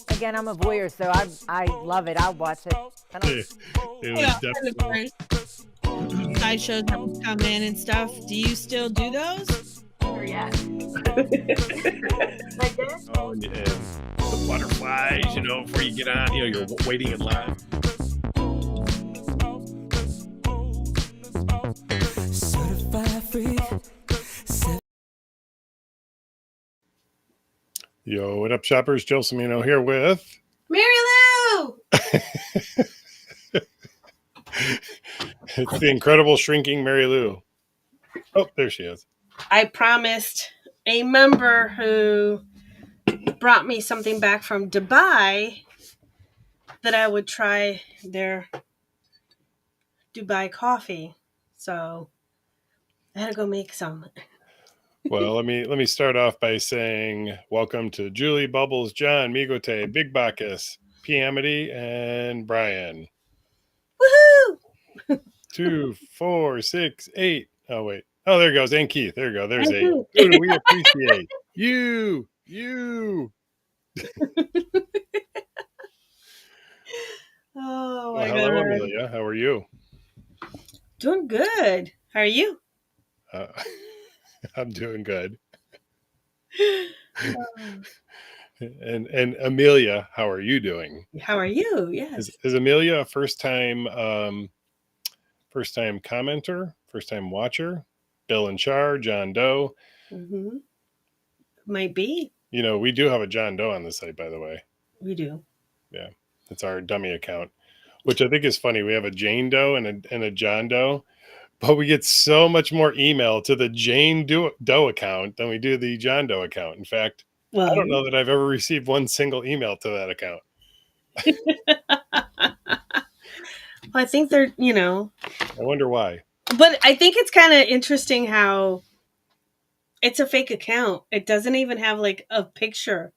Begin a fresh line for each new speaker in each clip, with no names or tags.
Again, I'm a voyeur, so I love it. I'll watch it.
It was definitely.
Sideshows that would come in and stuff. Do you still do those?
Yes.
Oh, and the butterflies, before you get on, you're waiting in line.
Certified freak.
Yo, what up, shoppers? Joe Semino here with
Marilu!
it's the incredible shrinking Marilu. Oh, there she is.
I promised a member who brought me something back from Dubai that I would try their Dubai coffee. So I had to go make some.
Well, let me start off by saying welcome to Julie, Bubbles, John, Migote, Big Bacchus, P. Amity, and Brian.
Woohoo!
2, 4, 6, 8. Oh, wait. Oh, there goes. And Keith. There you go. There's 8.
Woohoo!
Dude, we appreciate you.
Oh
Well,
my
hello,
God.
Amelia. How are you?
Doing good. How are you?
I'm doing good. And Amelia, how are you doing?
How are you? Yes.
Is Amelia a first time commenter, first time watcher? Bill and Char, John Doe.
Mm-hmm. Might be.
We do have a John Doe on the site, by the way.
We do.
Yeah, it's our dummy account, which I think is funny. We have a Jane Doe and a John Doe, but we get so much more email to the Jane Doe account than we do the John Doe account. In fact, I don't know that I've ever received one single email to that account.
Well, I think they're,
I wonder why.
But I think it's kind of interesting how it's a fake account. It doesn't even have like a picture.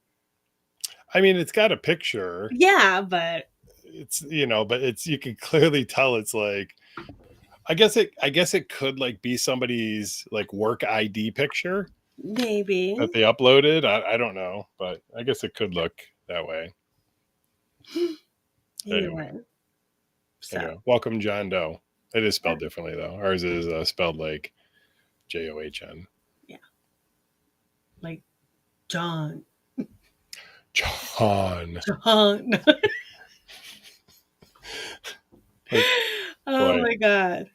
I mean, it's got a picture.
Yeah, but
it's you can clearly tell it's like I guess it could like be somebody's like work ID picture.
Maybe
that they uploaded. I don't know, but I guess it could look that way. Anyway. So. Welcome, John Doe. It is spelled differently though. Ours is spelled like John.
Yeah, like John.
John.
Oh my God,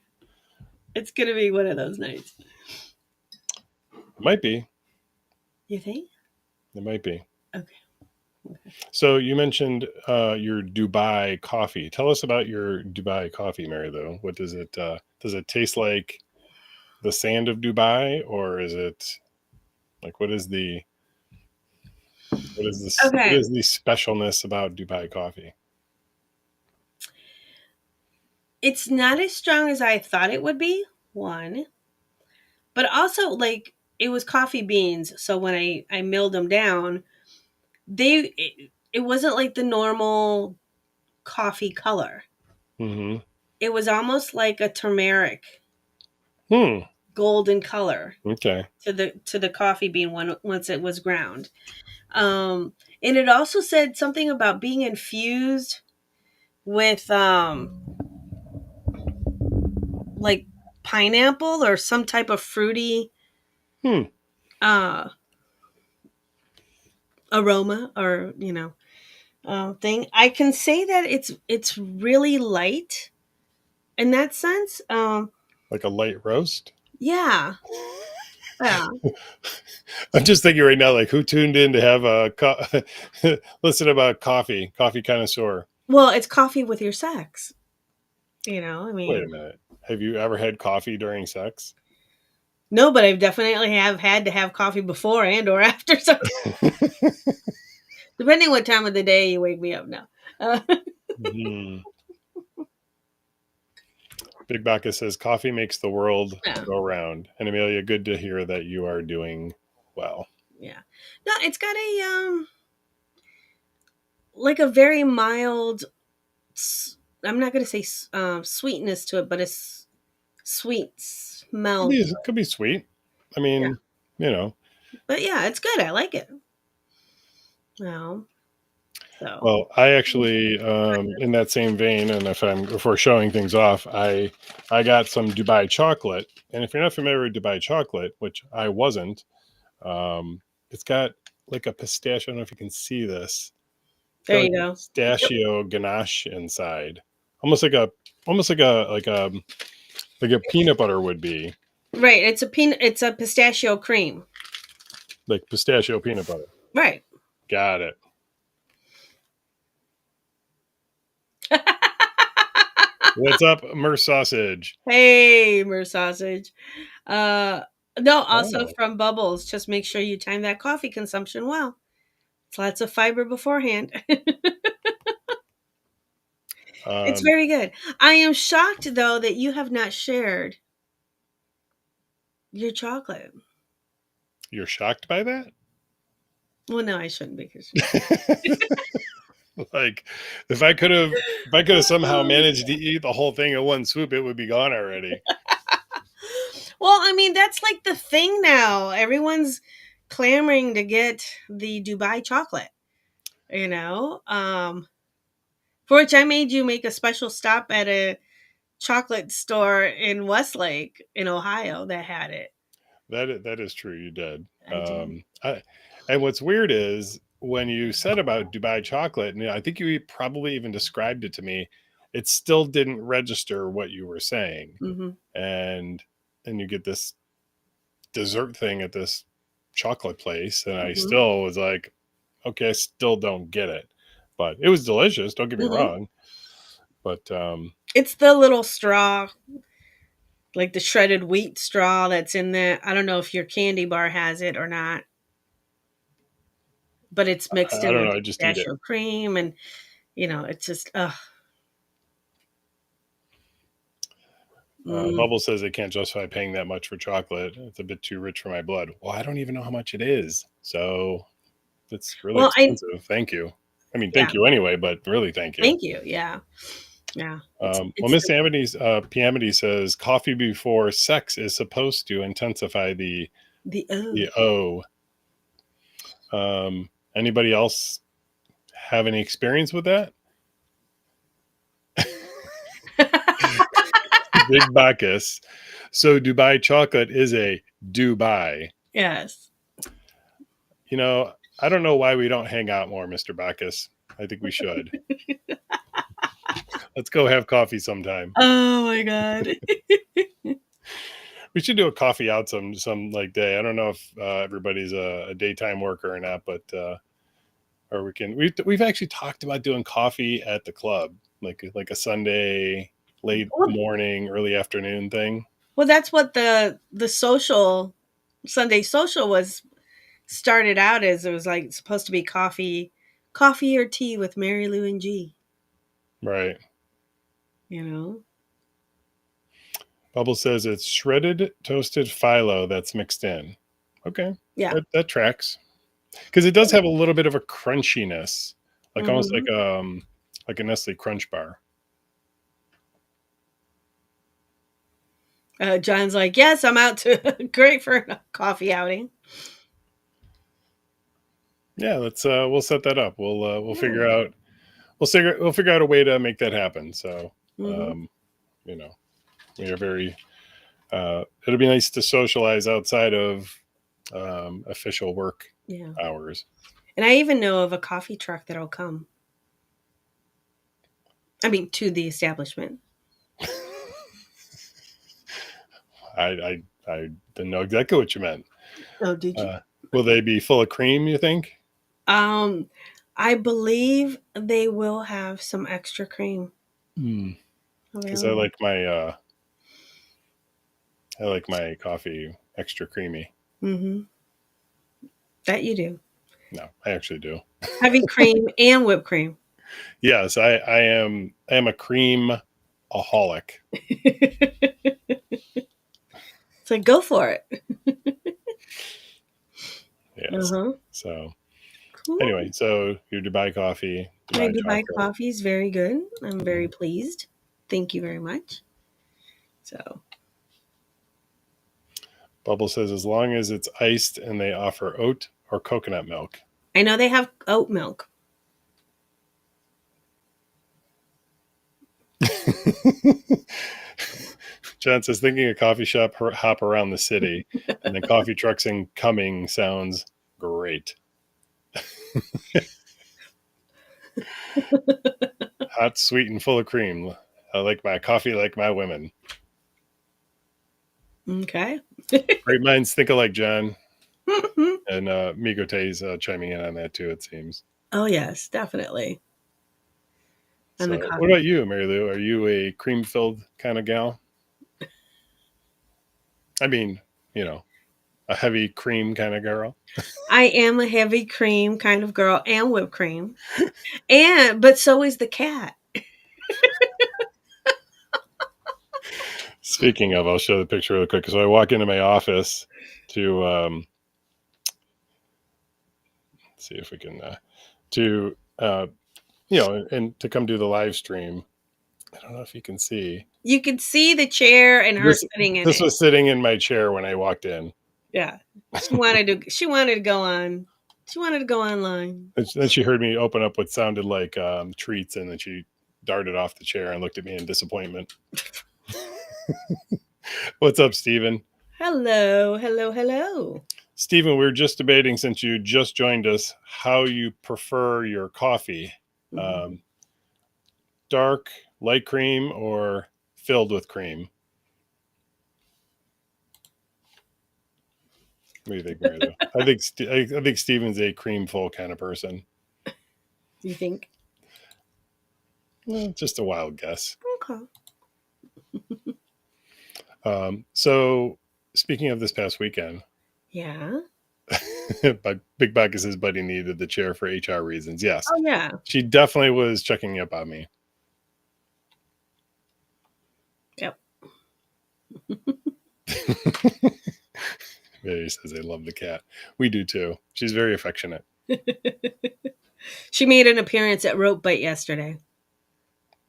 it's gonna be one of those nights.
It might be.
You think?
It might be.
Okay.
So you mentioned your Dubai coffee. Tell us about your Dubai coffee, Marilu. What does it taste like? The sand of Dubai, or is it like what is the specialness about Dubai coffee?
It's not as strong as I thought it would be. One, but also like it was coffee beans. So when I milled them down, it wasn't like the normal coffee color.
Mm-hmm.
It was almost like a turmeric golden color.
Okay.
To the coffee bean once it was ground. And it also said something about being infused with like pineapple or some type of fruity aroma or thing. I can say that it's really light in that sense.
Like a light roast?
Yeah. Yeah.
I'm just thinking right now, like who tuned in to have a listen about coffee connoisseur.
Well, it's coffee with your sex. I mean,
wait a minute. Have you ever had coffee during sex?
No, but I definitely have had to have coffee before and or after. So depending what time of the day you wake me up now.
Big Bacchus says coffee makes the world go round. And Amelia, good to hear that you are doing well.
Yeah. No, it's got a like a very mild, I'm not going to say sweetness to it, but it's sweet smell.
It could be sweet. I mean,
But yeah, it's good. I like it. Well, so
Well, I actually, in that same vein, and if we're showing things off, I got some Dubai chocolate, and if you're not familiar with Dubai chocolate, which I wasn't, it's got like a pistachio. I don't know if you can see this. It's
there
got like
you
a
go. Yep.
pistachio ganache inside, almost like a peanut butter would be,
Right. It's a pistachio cream.
like pistachio peanut butter.
Right.
Got it. What's up, Merce Sausage?
Hey, mer sausage. Uh, no, also
Oh,
from Bubbles. Just make sure you time that coffee consumption well. It's lots of fiber beforehand. It's
um,
very good. I am shocked though that you have not shared your chocolate.
you're shocked by that?
Well, no, I shouldn't because
Like, if I could have somehow managed to eat the whole thing in one swoop, it would be gone already.
well, I mean, that's like the thing now. Everyone's clamoring to get the Dubai chocolate, you know? For which I made you make a special stop at a chocolate store in Westlake in Ohio that had it.
That is true. You did.
I did.
And what's weird is when you said about Dubai chocolate, and I think you probably even described it to me, it still didn't register what you were saying,
Hmm.
and you get this dessert thing at this chocolate place, and I
Hmm.
still was like, okay, I still don't get it, but it was delicious. Don't get me
Hmm.
wrong, but
It's the little straw, like the shredded wheat straw that's in there. I don't know if your candy bar has it or not, but it's mixed
I
in
don't know.
with
I just eat it.
pistachio cream and it's just mm,
Bubble says they can't justify paying that much for chocolate. It's a bit too rich for my blood. Well, I don't even know how much it is. So it's really
well, I
expensive. Thank you. I mean,
yeah,
thank you anyway, but really thank you.
thank you. Yeah. Yeah.
Well,
It's
Miss Amity's Piamity says coffee before sex is supposed to intensify
the
the O. Anybody else have any experience with that? Big Bacchus. So Dubai chocolate is a Dubai.
yes.
I don't know why we don't hang out more, Mr. Bacchus. I think we should. Let's go have coffee sometime.
Oh my god.
We should do a coffee out some like day. I don't know if everybody's a daytime worker or not, but or we've actually talked about doing coffee at the club, like a Sunday late
well,
morning, early afternoon thing.
well, that's what the social Sunday social was started out as. It was like supposed to be coffee or tea with Mary Lou and G.
Right.
You know.
Bubble says it's shredded toasted phyllo that's mixed in. Okay,
Yeah.
that tracks because it does have a little bit of a crunchiness, like almost
Hmm.
like a Nestle Crunch bar.
John's like, yes, I'm out to great for a coffee outing.
Yeah, let's we'll set that up. We'll
Yeah.
figure out we'll figure out a way to make that happen. So
Hmm.
um, you know, we are very it'll be nice to socialize outside of official work
Yeah.
hours.
And I even know of a coffee truck that'll come. I mean, to the establishment.
I didn't know exactly what you meant.
Oh, did you?
Uh, will they be full of cream? You think?
Um, I believe they will have some extra cream
Because
available.
I like my coffee extra creamy.
Mm-hmm. That you do.
No, I actually do.
Heavy cream and whipped cream.
Yes, I am a cream aholic.
So go for it.
Yes.
Uh-huh.
So
Cool.
anyway, so your Dubai coffee,
My
Dubai
Dubai
chocolate.
coffee is very good. I'm very
Mhm.
pleased. Thank you very much. So,
Bubble says as long as it's iced and they offer oat or coconut milk.
I know they have oat milk.
John says thinking a coffee shop hop around the city, and then coffee trucks incoming sounds great. Hot, sweet, and full of cream. I like my coffee like my women.
Okay.
Great minds think alike, John. And Migote's chiming in on that too, it seems.
Oh yes, definitely. And the
So, what
coffee.
about you, Mary Lou? Are you a cream-filled kind of gal? I mean, you know, a heavy cream kind of girl.
I am a heavy cream kind of girl and whipped cream. But so is the cat.
Speaking of, I'll show the picture real quick. So I walk into my office to see if we can to and to come do the live stream. I don't know if you can see.
You could see the chair and her
This
sitting in
this
it.
was sitting in my chair when I walked in.
Yeah. She wanted to go on. She wanted to go online.
And then she heard me open up what sounded like treats, and then she darted off the chair and looked at me in disappointment. What's up, Steven?
Hello, hello, hello.
Steven, we were just debating, since you just joined us, how you prefer your coffee. Um, dark, light cream, or filled with cream? What do you think, Mary? I think Steven's a cream full kind of person.
Do you think?
Just a wild guess.
Okay.
So, speaking of this past weekend,
Yeah.
Big Bucket says Buddy needed the chair for HR reasons. Yes,
Oh yeah.
she definitely was checking up on me.
Yep.
Mary says they love the cat. We do too. She's very affectionate.
She made an appearance at Rope Bite yesterday.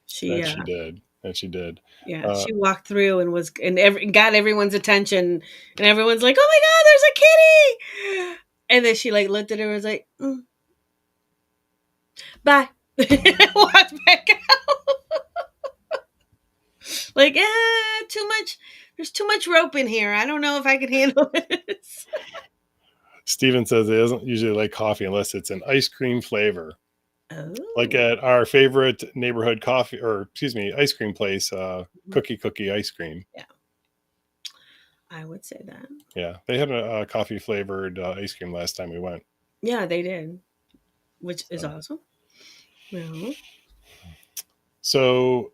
She did. And she did.
Yeah, she walked through and got everyone's attention, and everyone's like, "Oh my God, there's a kitty!" And then she like looked at her and was like, "Bye," walked back out. Like, too much. There's too much rope in here. I don't know if I can handle this.
Steven says he doesn't usually like coffee unless it's an ice cream flavor.
Oh.
Like at our favorite neighborhood ice cream place, Cookie ice cream.
Yeah, I would say that.
Yeah, they had a coffee flavored ice cream last time we went.
Yeah, they did, which is awesome. Well,
so,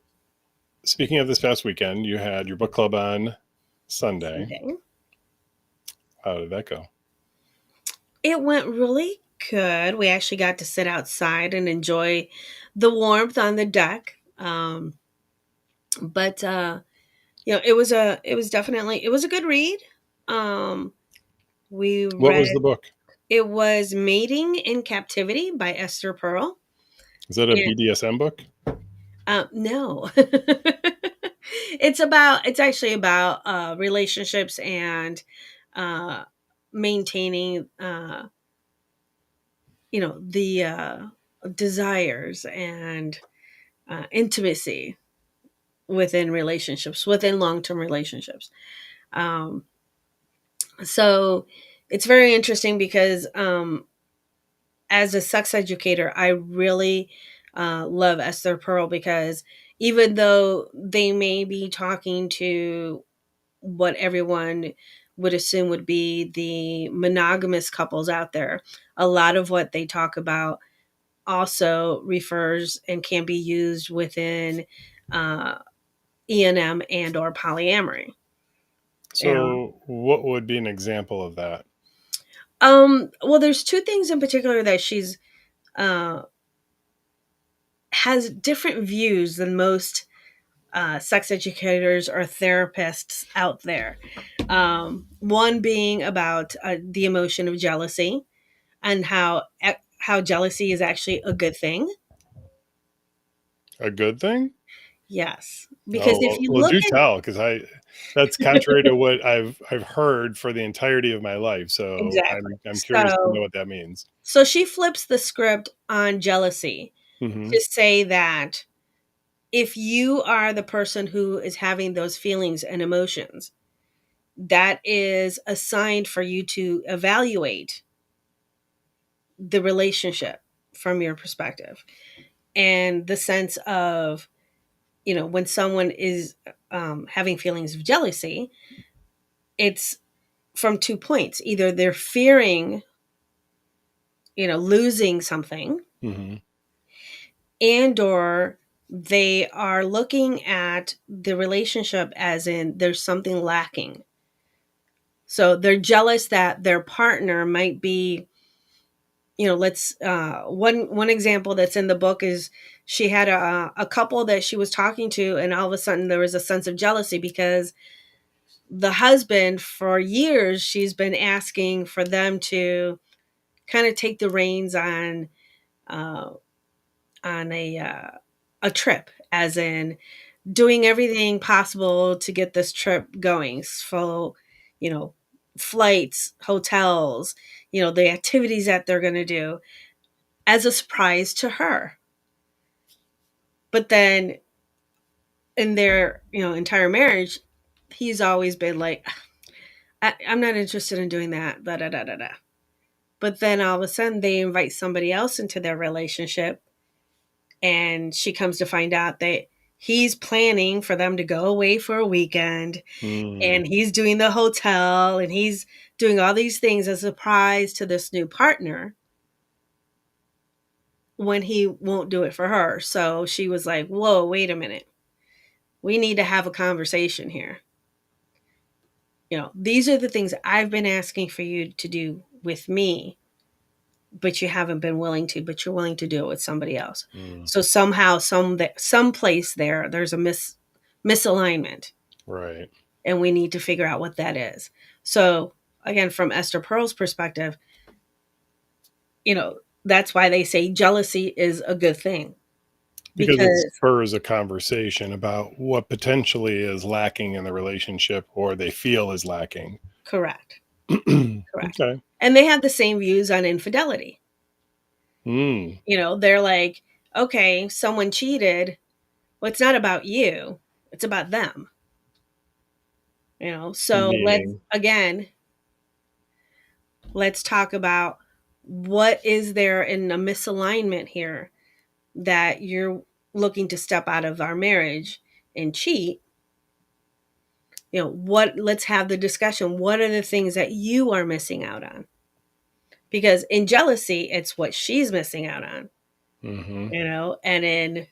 speaking of this past weekend, you had your book club on Sunday. How did that go?
It went really good. We actually got to sit outside and enjoy the warmth on the deck. But it was a good read. We
What was the book?
It was Mating in Captivity by Esther Pearl.
Is that a BDSM book?
No. It's actually about relationships and maintaining the desires and intimacy within relationships, within long-term relationships. So it's very interesting because as a sex educator, I really love Esther Pearl, because even though they may be talking to what everyone would assume would be the monogamous couples out there, a lot of what they talk about also refers and can be used within E&M and or polyamory.
So, what would be an example of that?
Well, there's two things in particular that she's has different views than most sex educators or therapists out there. One being about the emotion of jealousy, and how jealousy is actually a good thing.
A good thing?
Yes.
Oh,
Because if you
well,
look
do
at
tell, because that's contrary to what I've heard for the entirety of my life. So
exactly.
I'm curious to know
So
what that means.
so she flips the script on jealousy
Hmm.
to say that if you are the person who is having those feelings and emotions, that is a sign for you to evaluate the relationship from your perspective, and the sense of, when someone is having feelings of jealousy, it's from 2 points. Either they're fearing, losing something,
Hmm.
and or they are looking at the relationship as in there's something lacking. So they're jealous that their partner might be, let's one example that's in the book is she had a couple that she was talking to, and all of a sudden there was a sense of jealousy because the husband, for years, she's been asking for them to kind of take the reins uh, on a trip, as in doing everything possible to get this trip going. So, you know, flights, hotels, the activities that they're going to do as a surprise to her. But then in their, entire marriage, he's always been like, I'm not interested in doing that. Da, da, da, da, da. But then all of a sudden they invite somebody else into their relationship, and she comes to find out that he's planning for them to go away for a weekend,
Mm.
and he's doing the hotel, and he's doing all these things as a surprise to this new partner when he won't do it for her. So she was like, whoa, wait a minute. We need to have a conversation here. These are the things I've been asking for you to do with me, but you haven't been willing to, but you're willing to do it with somebody else.
Mm.
So somehow, some place there's a misalignment,
Right.
and we need to figure out what that is. So again, from Esther Pearl's perspective, that's why they say jealousy is a good thing,
Because it
because
spurs a conversation about what potentially is lacking in the relationship or they feel is lacking.
correct, correct.
Okay.
And they have the same views on infidelity.
Mm.
They're like, okay, someone cheated. Well, it's not about you, it's about them. So
Meaning.
let's talk about what is there in a misalignment here that you're looking to step out of our marriage and cheat. Let's have the discussion. What are the things that you are missing out on? Because in jealousy, it's what she's missing out on,
Hmm.
and in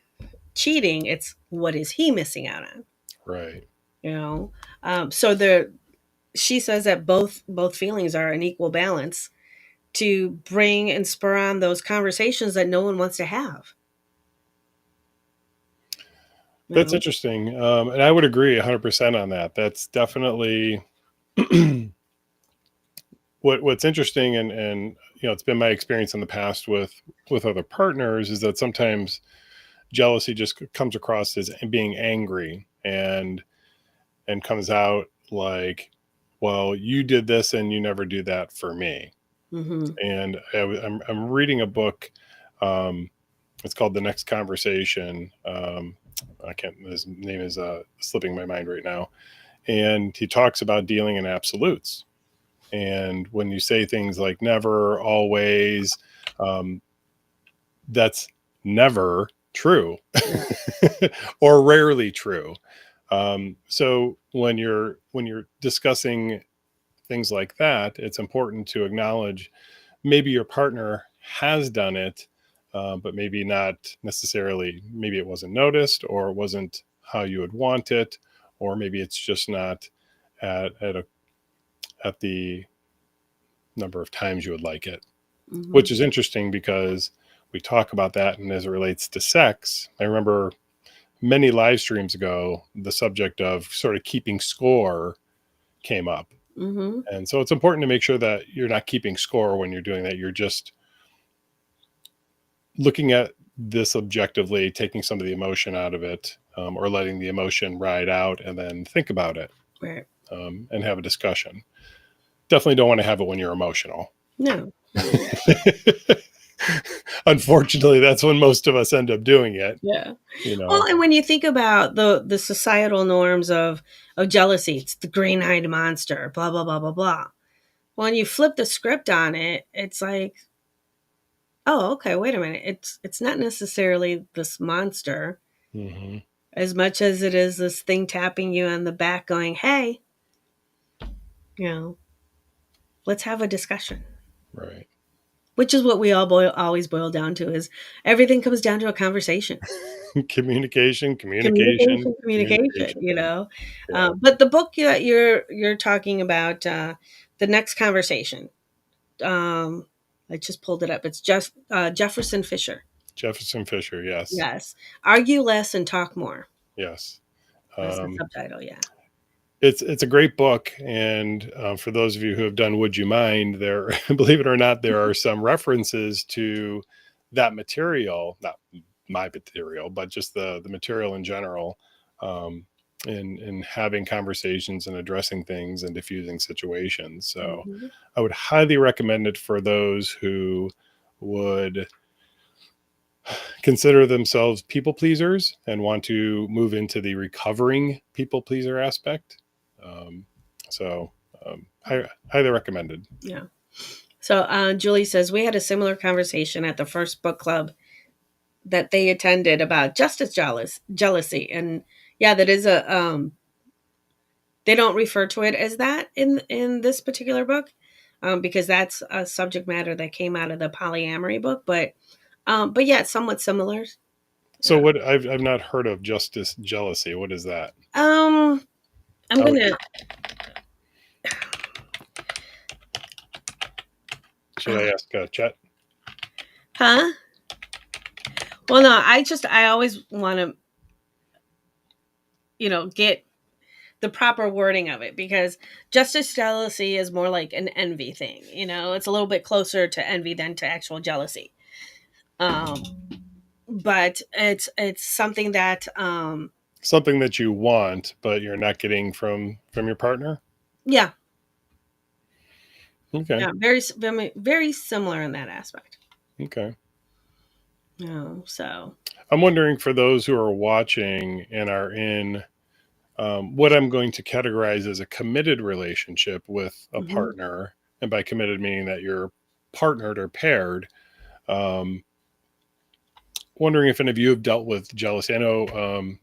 cheating, it's what is he missing out on,
Right.
you know? So she says that both feelings are an equal balance to bring and spur on those conversations that no one wants to have. You
That's
know?
interesting. And I would agree 100% on that. That's definitely what's interesting, and it's been my experience in the past with other partners, is that sometimes jealousy just comes across as being angry and comes out like, well, you did this and you never do that for me.
Mm-hmm.
And I'm reading a book. Um, it's called The Next Conversation. I can't, his name is slipping my mind right now. And he talks about dealing in absolutes. And when you say things like never, always, um, that's never true
Yeah.
or rarely true. So when you're discussing things like that, it's important to acknowledge maybe your partner has done it, but maybe not necessarily. Maybe it wasn't noticed, or it wasn't how you would want it, or maybe it's just not at the number of times you would like it.
Mm-hmm.
Which is interesting because we talk about that, and as it relates to sex, I remember many live streams ago, the subject of sort of keeping score came up.
Mm-hmm.
And so it's important to make sure that you're not keeping score when you're doing that. You're just looking at this objectively, taking some of the emotion out of it, or letting the emotion ride out and then think about it,
Right.
and have a discussion. Definitely don't want to have it when you're emotional.
No.
Unfortunately, that's when most of us end up doing it.
Yeah.
You know,
Well, and when you think about the societal norms of jealousy, it's the green-eyed monster, blah blah blah blah blah. When you flip the script on it, it's like, oh, okay, wait a minute. It's not necessarily this monster
hmm
as much as it is this thing tapping you on the back, going, "Hey, you know, let's have a discussion."
right.
Which is what we always boil down to, is everything comes down to a conversation.
Communication, communication,
Communication,
communication.
you know.
Yeah.
But the book that you're talking about, the next conversation, I just pulled it up. It's just Jefferson Fisher.
Jefferson Fisher. Yes.
Yes, argue less and talk more.
Yes.
That's the
Um,
subtitle. Yeah.
it's a great book, and for those of you who have done Would You Mind, there, believe it or not, there are some references to that material, not my material, but just the material in general, um, in having conversations and addressing things and diffusing situations. So
Mhm.
I would highly recommend it for those who would consider themselves people pleasers and want to move into the recovering people pleaser aspect. Um, so, highly recommended.
Yeah. So Julie says we had a similar conversation at the first book club that they attended about justice jealousy, and yeah, that is a they don't refer to it as that in this particular book, because that's a subject matter that came out of the polyamory book, but yeah, it's somewhat similar.
So, what I've not heard of justice jealousy. What is that?
Um, I'm
I would,
gonna.
should I ask Chet?
Huh? Well, no, I always want to, get the proper wording of it, because justice jealousy is more like an envy thing. It's a little bit closer to envy than to actual jealousy. Um, but it's something that
Something that you want, but you're not getting from your partner.
yeah,
Okay.
yeah, very very similar in that aspect.
Okay.
So
I'm wondering, for those who are watching and are in what I'm going to categorize as a committed relationship with a
mhm.
partner, and by committed meaning that you're partnered or paired. Um, Wondering if any of you have dealt with jealousy. I know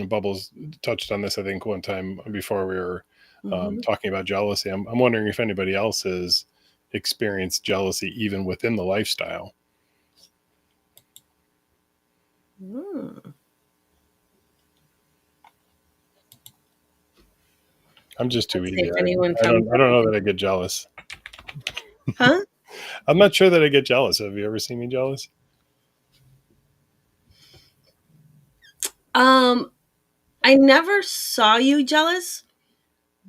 Bubbles touched on this, I think, one time before we were
Mhm.
talking about jealousy. I'm wondering if anybody else has experienced jealousy even within the lifestyle.
Mm.
I'm just too
Let's see
easy.
if anyone
I
comes
don't. I
up.
don't know that I get jealous.
Huh?
I'm not sure that I get jealous. Have you ever seen me jealous?
Um, I never saw you jealous,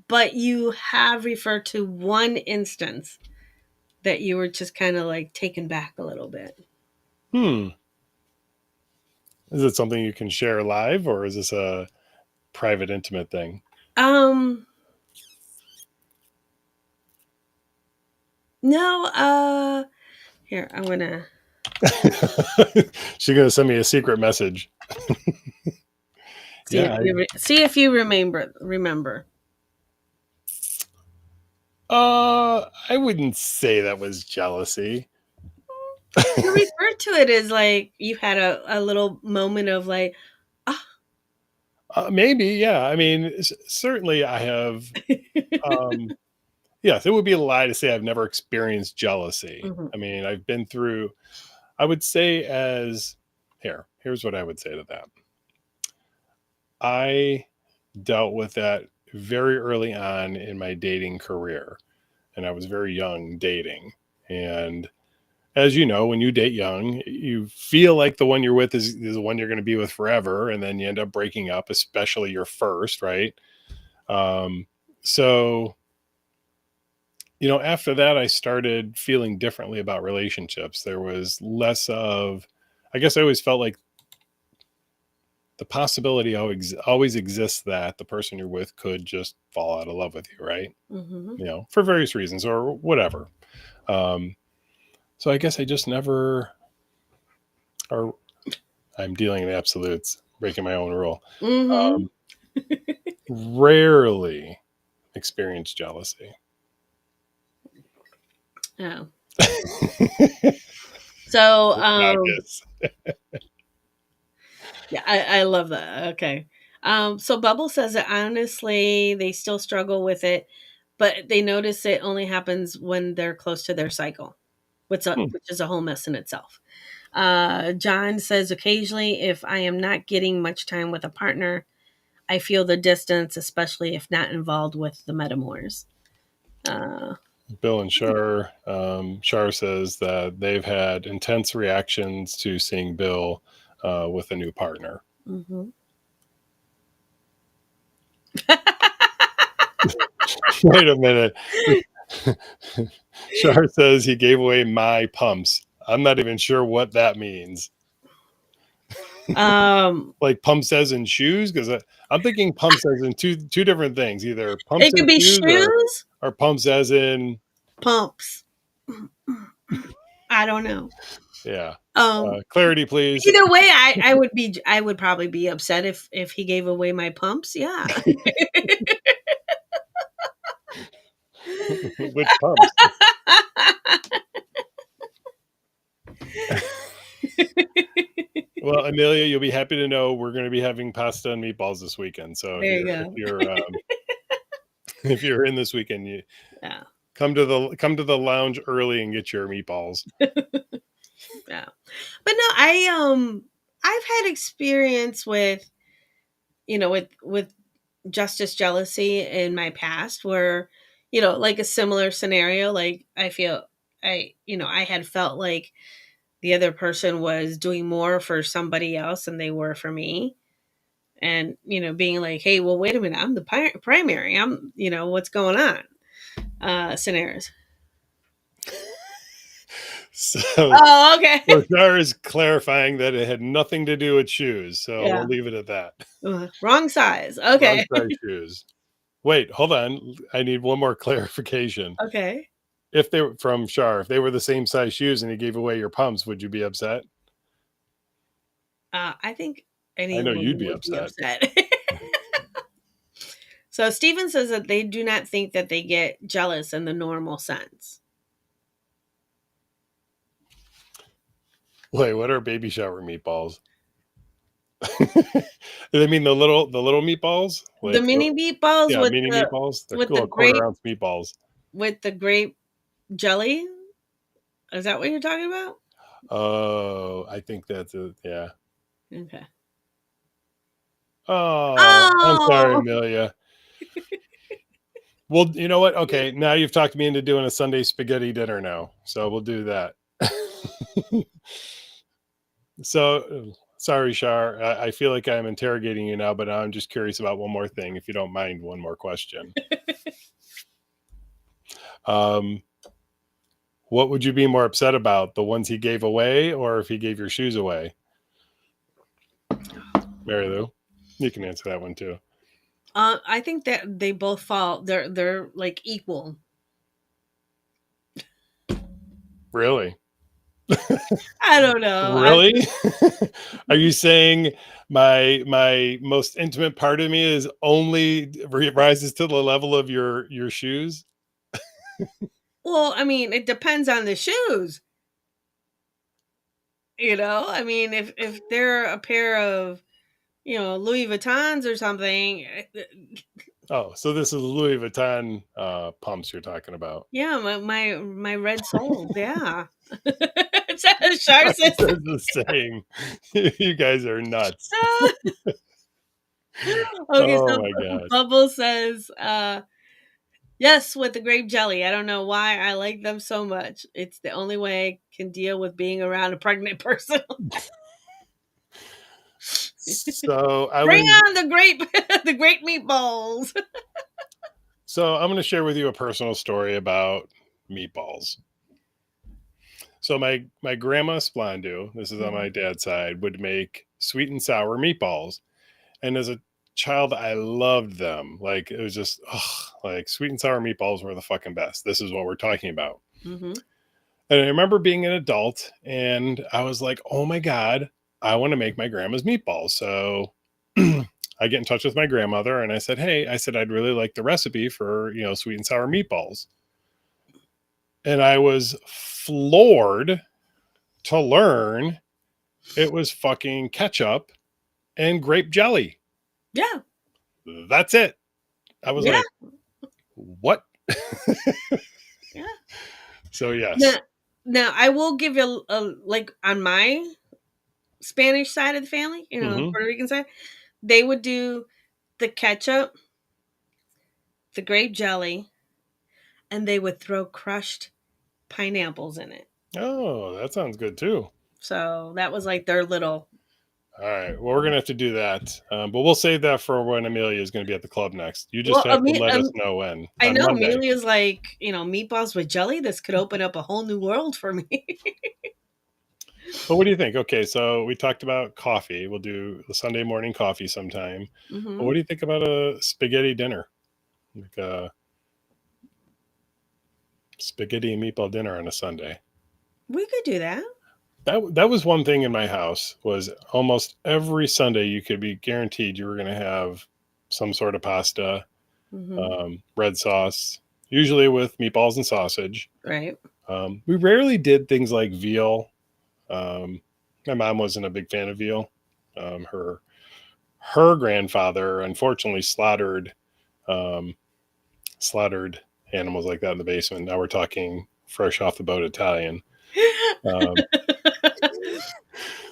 but you have referred to one instance that you were just kind of like taken back a little bit.
Hmm. Is it something you can share live, or is this a private, intimate thing?
Um, no, here, I'm gonna
She's gonna send me a secret message.
see if
Yeah.
you remember.
I wouldn't say that was jealousy.
You referred to it as like you had a little moment of like, ah.
Maybe, yeah. I mean, certainly I have. Yes, it would be a lie to say I've never experienced jealousy.
Mhm.
I mean, I've been through. I would say as here's what I would say to that. I dealt with that very early on in my dating career, and I was very young dating. And as you know, when you date young, you feel like the one you're with is the one you're going to be with forever, and then you end up breaking up, especially your first, right? Um, so after that, I started feeling differently about relationships. There was less of, I guess I always felt like the possibility always exists that the person you're with could just fall out of love with you, right?
Mm-hmm.
You know, for various reasons or whatever. So I guess I just never, or I'm dealing in absolutes, breaking my own rule.
Mm-hmm.
Rarely experience jealousy.
Oh. So,
Obvious.
yeah, I love that. Okay. So Bubble says that honestly, they still struggle with it, but they notice it only happens when they're close to their cycle, which is a whole mess in itself. John says occasionally, if I am not getting much time with a partner, I feel the distance, especially if not involved with the metamors.
Bill and Shar. Shar says that they've had intense reactions to seeing Bill with a new partner.
Mm-hmm.
Wait a minute. Shar says he gave away my pumps. I'm not even sure what that means. Like pumps as in shoes? Because I'm thinking pumps as in two different things. Either pumps
It
as
could be
shoes
shoes,
or pumps as in
pumps. I don't know.
yeah.
Um,
Clarity, please.
Either way, I would probably be upset if he gave away my pumps. Yeah.
Which pumps? Well, Amelia, you'll be happy to know we're going to be having pasta and meatballs this weekend. So
There you
if
go.
you're if you're in this weekend, you
Yeah.
come to the lounge early and get your meatballs.
Yeah. But no, I've had experience with with justice jealousy in my past where like a similar scenario, like I feel I had felt like the other person was doing more for somebody else than they were for me, and being like, hey, well, wait a minute, I'm the primary, I'm what's going on, scenarios.
So,
Oh, okay.
so Shar is clarifying that it had nothing to do with shoes. So
Yeah.
we'll leave it at that.
Wrong size.
Wrong
Okay.
size shoes. Wait, hold on. I need one more clarification.
Okay.
If they were from Shar, if they were the same size shoes and he gave away your pumps, would you be upset?
I think
I know
anyone
you'd be
would be
upset.
upset. So Steven says that they do not think that they get jealous in the normal sense.
Wait, what are baby shower meatballs? I mean the little meatballs?
The
Like
mini meatballs
yeah, mini meatballs. They're
with the
little
grape
quarter-ounce meatballs.
jelly. Is that what you're talking about?
Oh, I think that's it. Yeah.
Okay.
Oh, I'm sorry,
Oh.
Amelia. Well, you know what? Okay, now you've talked me into doing a Sunday spaghetti dinner now, so we'll do that. So, sorry, Shar. I feel like I'm interrogating you now, but I'm just curious about one more thing, if you don't mind. One more question. What would you be more upset about? The ones he gave away, or if he gave your shoes away? Marilu, you can answer that one too.
I think that they both fall. They're like equal.
Really?
I don't know.
Really? Are you saying my most intimate part of me is only rises to the level of your shoes?
Well, I mean, it depends on the shoes. I mean, if they're a pair of Louis Vuittons or something.
Oh, so this is Louis Vuitton pumps you're talking about.
Yeah, my red soul. Yeah. Shar says
They're the same. You guys are nuts.
okay,
Oh
so
my god.
Bubble says, yes, with the grape jelly. I don't know why I like them so much. It's the only way I can deal with being around a pregnant person.
So
Bring on the grape, the grape meatballs.
So I'm going to share with you a personal story about meatballs. So my grandma Splandu, this is on my dad's side, would make sweet and sour meatballs. And as a child, I loved them. Like it was just like sweet and sour meatballs were the fucking best. This is what we're talking about.
Mm-hmm.
And I remember being an adult and I was like, oh my God, I want to make my grandma's meatballs. So I get in touch with my grandmother and I said, hey, I said, I'd really like the recipe for, sweet and sour meatballs. And I was floored to learn it was fucking ketchup and grape jelly.
Yeah.
That's it. I was
Yeah.
like, what?
Yeah.
So, yes.
Now I will give you like on my Spanish side of the family,
Mhm.
Puerto Rican side, they would do the ketchup, the grape jelly, and they would throw crushed pineapples in it.
Oh, that sounds good too.
So that was like their little.
All right. Well, we're going to have to do that. But we'll save that for when Amelia is going to be at the club next. You just
Well,
have to let us know when.
I
On
know
Monday.
Amelia's like, meatballs with jelly. This could open up a whole new world for me.
But what do you think? Okay, so we talked about coffee. We'll do the Sunday morning coffee sometime. But what do you think about a spaghetti dinner? Like a spaghetti and meatball dinner on a Sunday.
We could do that.
That was one thing in my house was almost every Sunday you could be guaranteed you were going to have some sort of pasta, red sauce, usually with meatballs and sausage.
Right.
We rarely did things like veal. My mom wasn't a big fan of veal. Her grandfather unfortunately slaughtered animals like that in the basement. Now we're talking fresh off the boat Italian.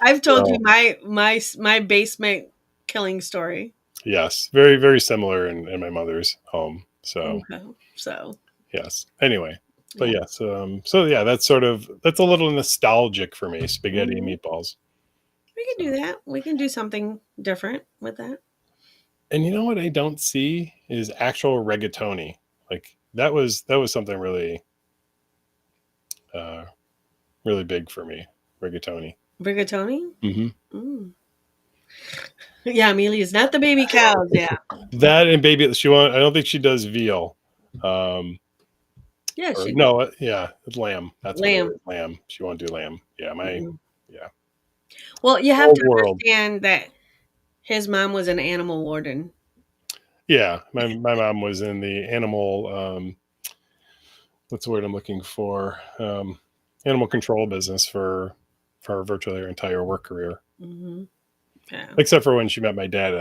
I've told you my basement killing story.
Yes, very very similar in my mother's home. So
Okay. So
yes. Anyway, but yes. So yeah, that's a little nostalgic for me. Spaghetti and meatballs.
we can do that. We can do something different with that.
And you know what I don't see is actual rigatoni. Like that was something really, really big for me. Rigatoni.
Rigatoni?
Mm-hmm.
Mm. Yeah, Amelia's not the baby cows. Yeah.
That and baby, I don't think she does veal.
Yeah, she
No, yeah, it's lamb. That's what it
lamb.
is. Lamb. She won't do lamb. Yeah, yeah.
Well, you have
Old
to
world.
understand that his mom was an animal warden.
Yeah, my mom was in the animal. What's the word I'm looking for? Animal control business for virtually her entire work career.
Mm-hmm. Yeah.
Except for when she met my dad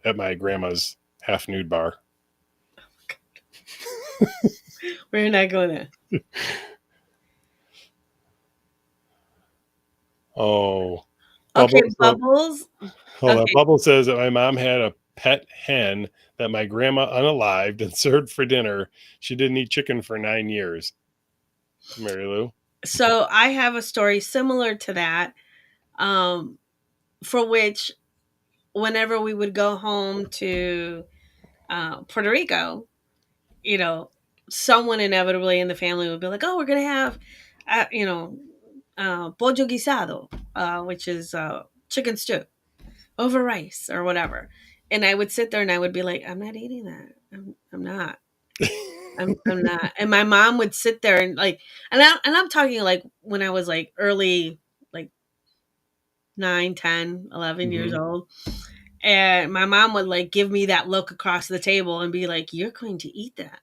at my grandma's half nude bar.
We're not going to.
Oh,
Okay,
Bubble.
Bubbles.
Hold on.
Okay.
Bubble says that my mom had a pet hen that my grandma unalived and served for dinner. She didn't eat chicken for 9 years. Marilu.
So I have a story similar to that, for which whenever we would go home to Puerto Rico, someone inevitably in the family would be like, "Oh, we're gonna have, pollo guisado, which is chicken stew over rice or whatever," and I would sit there and I would be like, "I'm not eating that. I'm not. I'm not." And my mom would sit there and like, and I'm talking like when I was like early, like 9, 10, 11 years old. And my mom would like give me that look across the table and be like, "You're going to eat that."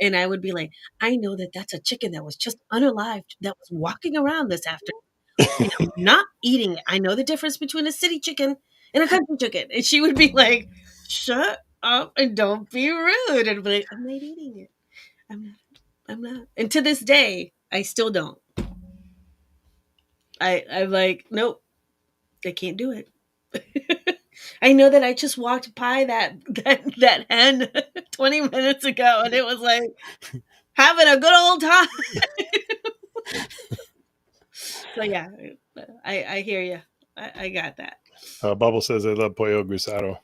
And I would be like, "I know that that's a chicken that was just unalived that was walking around this afternoon. And I'm not eating it. I know the difference between a city chicken and a country chicken." And she would be like, "Shut up and don't be rude." And I'd be like, "I'm not eating it. I'm not. I'm not." And to this day, I still don't. I'm like, nope, I can't do it. I know that I just walked by that hen 20 minutes ago, and it was like having a good old time. So yeah, I hear you. I got that.
Bubble says I love pollo guisado.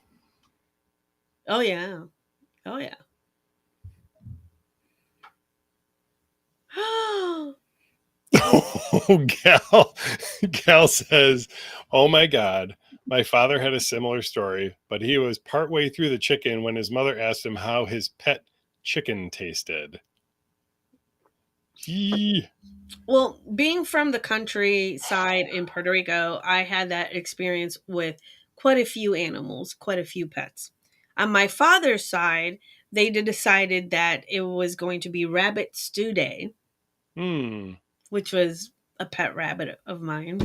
Oh yeah. Oh yeah.
Oh, Gal says, "Oh my God, my father had a similar story, but he was partway through the chicken when his mother asked him how his pet chicken tasted." Gee.
Well, being from the countryside in Puerto Rico, I had that experience with quite a few animals, quite a few pets. On my father's side, they decided that it was going to be rabbit stew day,
Hmm.
which was a pet rabbit of mine.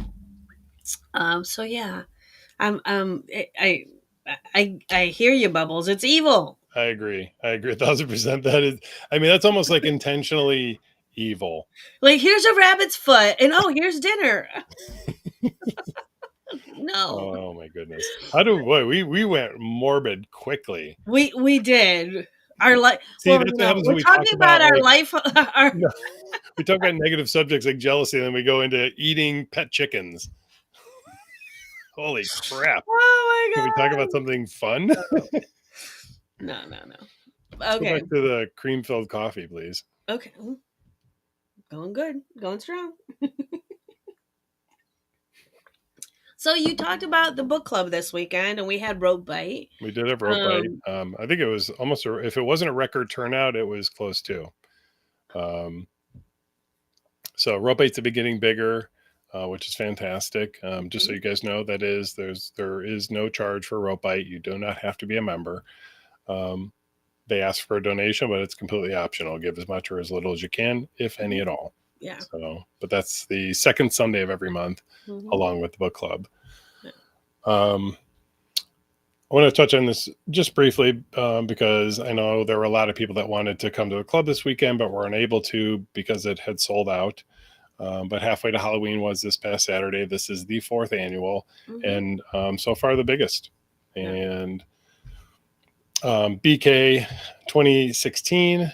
So yeah, I'm I hear you, Bubbles. It's evil.
I agree. 1,000%. That is, I mean, that's almost like intentionally evil.
Like here's a rabbit's foot, and oh, here's dinner. No,
Oh my goodness. How do boy we went morbid quickly.
we did our life.
See,
Well,
that's what happens
we're
when we talk
talking about
about
our
like
life. Our,
we talk about negative subjects like jealousy, and then we go into eating pet chickens. Holy crap.
oh
Can
my
we talk about something fun?
god! No, no, no.
Let's go
Okay,
back to the cream filled coffee, please.
okay, going good, going strong. So you talked about the book club this weekend, and we had Rope Bite.
We did have rope bite.
Um,
I think it was almost if it wasn't a record turnout, it was close to. Um, so rope bite's a bit getting bigger, which is fantastic. Just so you guys know, there is no charge for rope bite. You do not have to be a member. Um, they ask for a donation, but it's completely optional. Give as much or as little as you can, if any at all.
yeah.
So, but that's the second Sunday of every month,
Mhm.
along with the book club.
Yeah.
I want to touch on this just briefly because I know there were a lot of people that wanted to come to the club this weekend, but were unable to because it had sold out. But Halfway to Halloween was this past Saturday. This is the fourth annual,
Mhm.
and so far the biggest.
Yeah.
And BK 2016.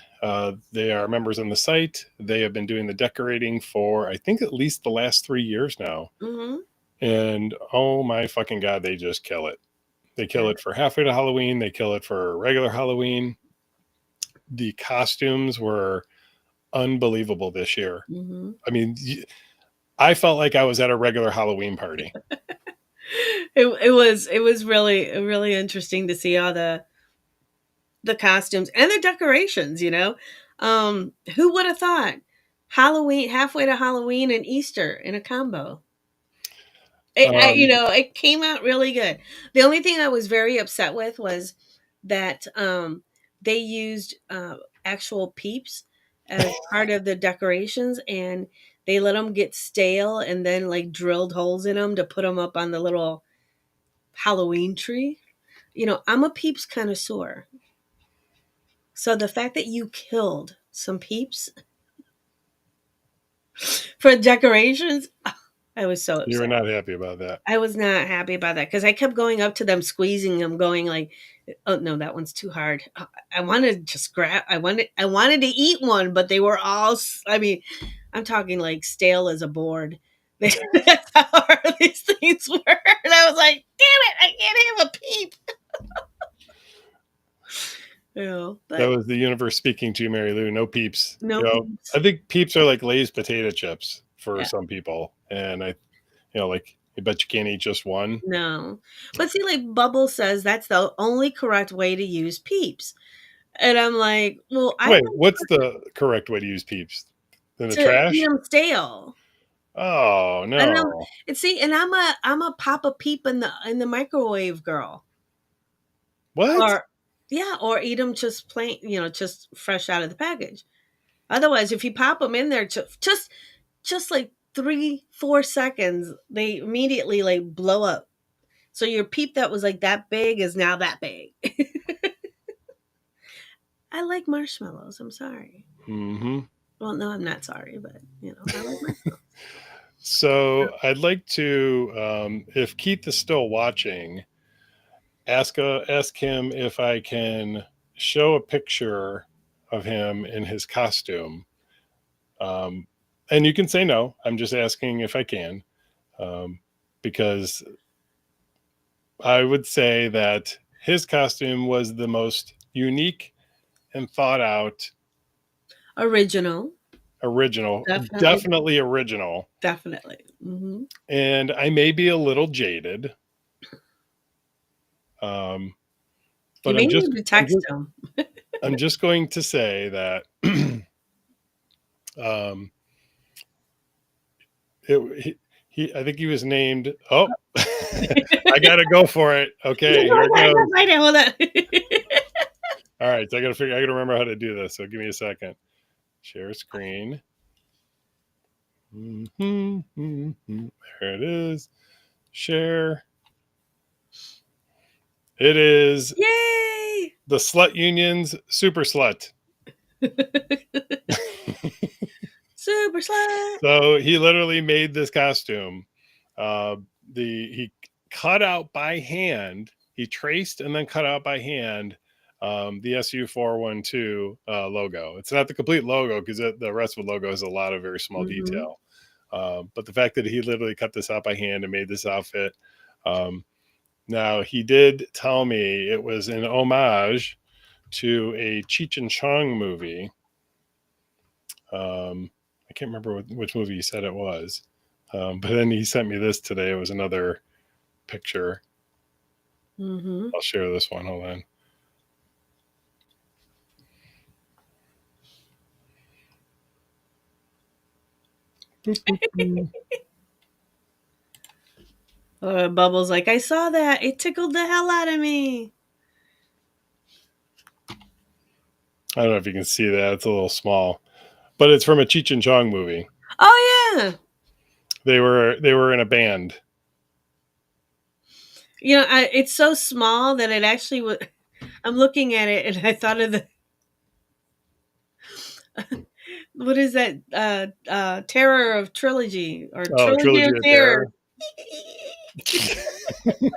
They are members on the site. They have been doing the decorating for, I think, at least the last 3 years now.
Mhm.
And oh my fucking God, they just kill it. They kill
Yeah.
it for Halfway to Halloween. They kill it for regular Halloween. The costumes were unbelievable this year.
Mhm.
I mean, I felt like I was at a regular Halloween party.
It was really interesting to see all the costumes and the decorations. Who would have thought Halloween, halfway to Halloween and Easter in a combo?
Um,
It came out really good. The only thing I was very upset with was that they used actual peeps as part of the decorations, and they let them get stale, and then like drilled holes in them to put them up on the little Halloween tree. I'm a peeps connoisseur, so the fact that you killed some peeps for decorations, I was so
you were
upset.
not happy about that.
I was not happy about that because I kept going up to them, squeezing them, going like, "Oh no, that one's too hard." I wanted to just grab. I wanted to eat one, but they were all. I mean, I'm talking like stale as a board. That's how hard these things were, and I was like, "Damn it, I can't have a peep."
That
But
was the universe speaking to you, Mary Lou. No peeps.
no peeps.
I think peeps are like Lay's potato chips for
Yeah,
some people, and like I bet you can't eat just one.
no. But see, like Bubble says, that's the only correct way to use peeps, and I'm like, well, I
Wait,
like
what's the correct way to use peeps? In the
to eat
trash?
them stale.
Oh
And
no!
I'm a pop a peep in the microwave, girl.
What?
Or yeah, or eat them just plain, just fresh out of the package. Otherwise, if you pop them in there, just like 3-4 seconds, they immediately like blow up. So your peep that was like that big is now that big. I like marshmallows. I'm sorry.
Mm-hmm.
Well, no, I'm not sorry, but I like marshmallows.
So I'd like to, if Keith is still watching, ask him if I can show a picture of him in his costume. Um, and you can say no. I'm just asking if I can, because I would say that his costume was the most unique and thought out,
Original.
original,
Definitely.
definitely original.
Definitely. Hmm.
And I may be a little jaded.
You
But
may need to text him.
I'm just going to say that um, I think he was named. Oh, I got to go for it. Okay, here it goes.
Hold on.
All right, so I got to remember how to do this. So give me a second. Share screen. There it is. Share. It is
Yay!
the Slut Union's Super Slut.
Super slut.
So he literally made this costume. Uh, he cut out by hand. He traced and then cut out by hand the SU412 logo. It's not the complete logo because the rest of the logo has a lot of very small detail. But the fact that he literally cut this out by hand and made this outfit. Now, he did tell me it was an homage to a Cheech and Chong movie. I can't remember which movie he said it was. But then he sent me this today. It was another picture. I'll share this one. Hold on.
Bubbles like, I saw that. It tickled the hell out of me.
I don't know if you can see that. It's a little small. But it's from a Cheech and Chong movie.
Oh yeah.
They were in a band.
You know, it's so small that it actually would. I'm looking at it and I thought of the. What is that? Terror of Trilogy or
Oh,
Trilogy
Trilogy
of
of
Terror.
Terror.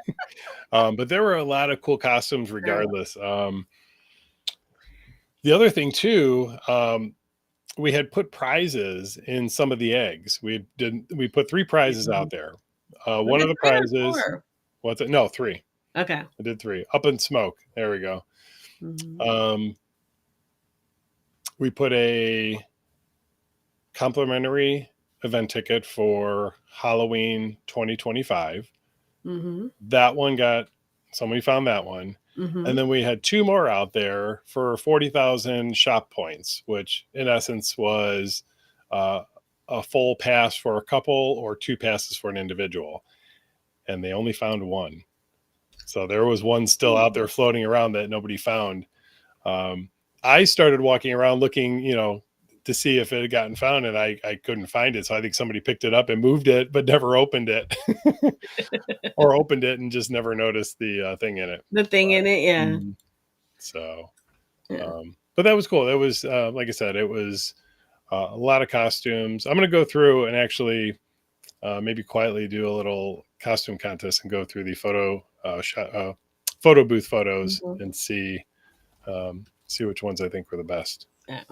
But there were a lot of cool costumes regardless. The other thing too, we had put prizes in some of the eggs. We put 3 prizes out there. One of the prizes, what's it? No, 3.
Okay.
I did 3. Up in Smoke. There we go. We put a complimentary event ticket for Halloween 2025. That one somebody found that one. And then we had 2 more out there for 40,000 shop points, which in essence was a full pass for a couple or 2 passes for an individual. And they only found 1. So there was one still out there floating around that nobody found. I started walking around looking, to see if it had gotten found, and I couldn't find it. So I think somebody picked it up and moved it, but never opened it. Or opened it and just never noticed the thing in it.
The thing in it, yeah.
So, but that was cool. It was, like I said, it was a lot of costumes. I'm going to go through and actually maybe quietly do a little costume contest and go through the photo booth photos and see which ones I think were the best.
Yeah.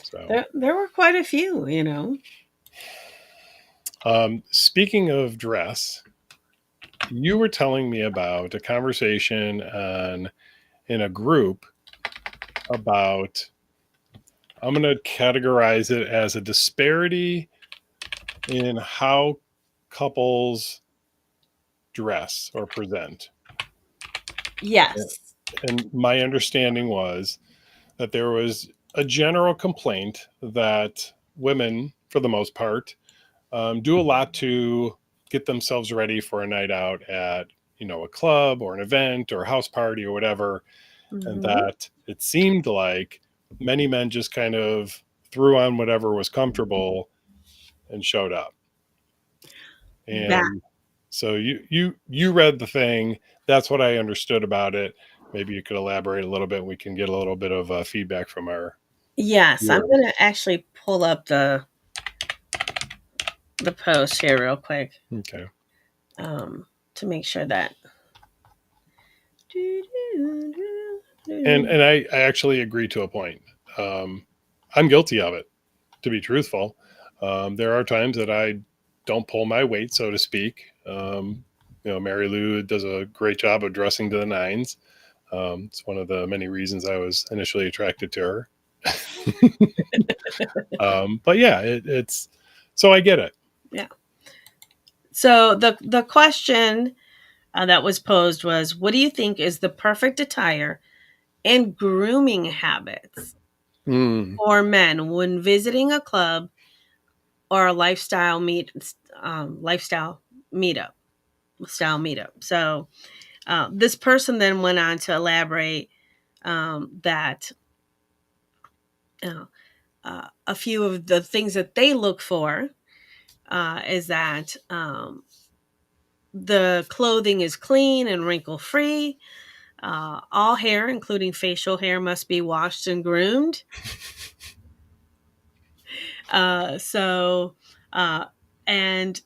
So
there were quite a few,
Speaking of dress, you were telling me about a conversation in a group about, I'm going to categorize it as a disparity in how couples dress or present.
Yes.
And my understanding was that there was a general complaint that women, for the most part, do a lot to get themselves ready for a night out at, a club or an event or a house party or whatever. And that it seemed like many men just kind of threw on whatever was comfortable and showed up. And so you read the thing. That's what I understood about it. Maybe you could elaborate a little bit. We can get a little bit of feedback from our.
Yes,
viewers.
I'm going to actually pull up the post here real quick.
Okay.
To make sure that.
And I actually agree to a point. I'm guilty of it, to be truthful. There are times that I don't pull my weight, so to speak. Marilu does a great job of dressing to the nines. It's one of the many reasons I was initially attracted to her. But yeah, it's so I get it.
Yeah. So the question that was posed was, what do you think is the perfect attire and grooming habits
Mm.
for men when visiting a club or a lifestyle meetup So this person then went on to elaborate that uh, a few of the things that they look for is that the clothing is clean and wrinkle free. All hair, including facial hair, must be washed and groomed. So, uh, and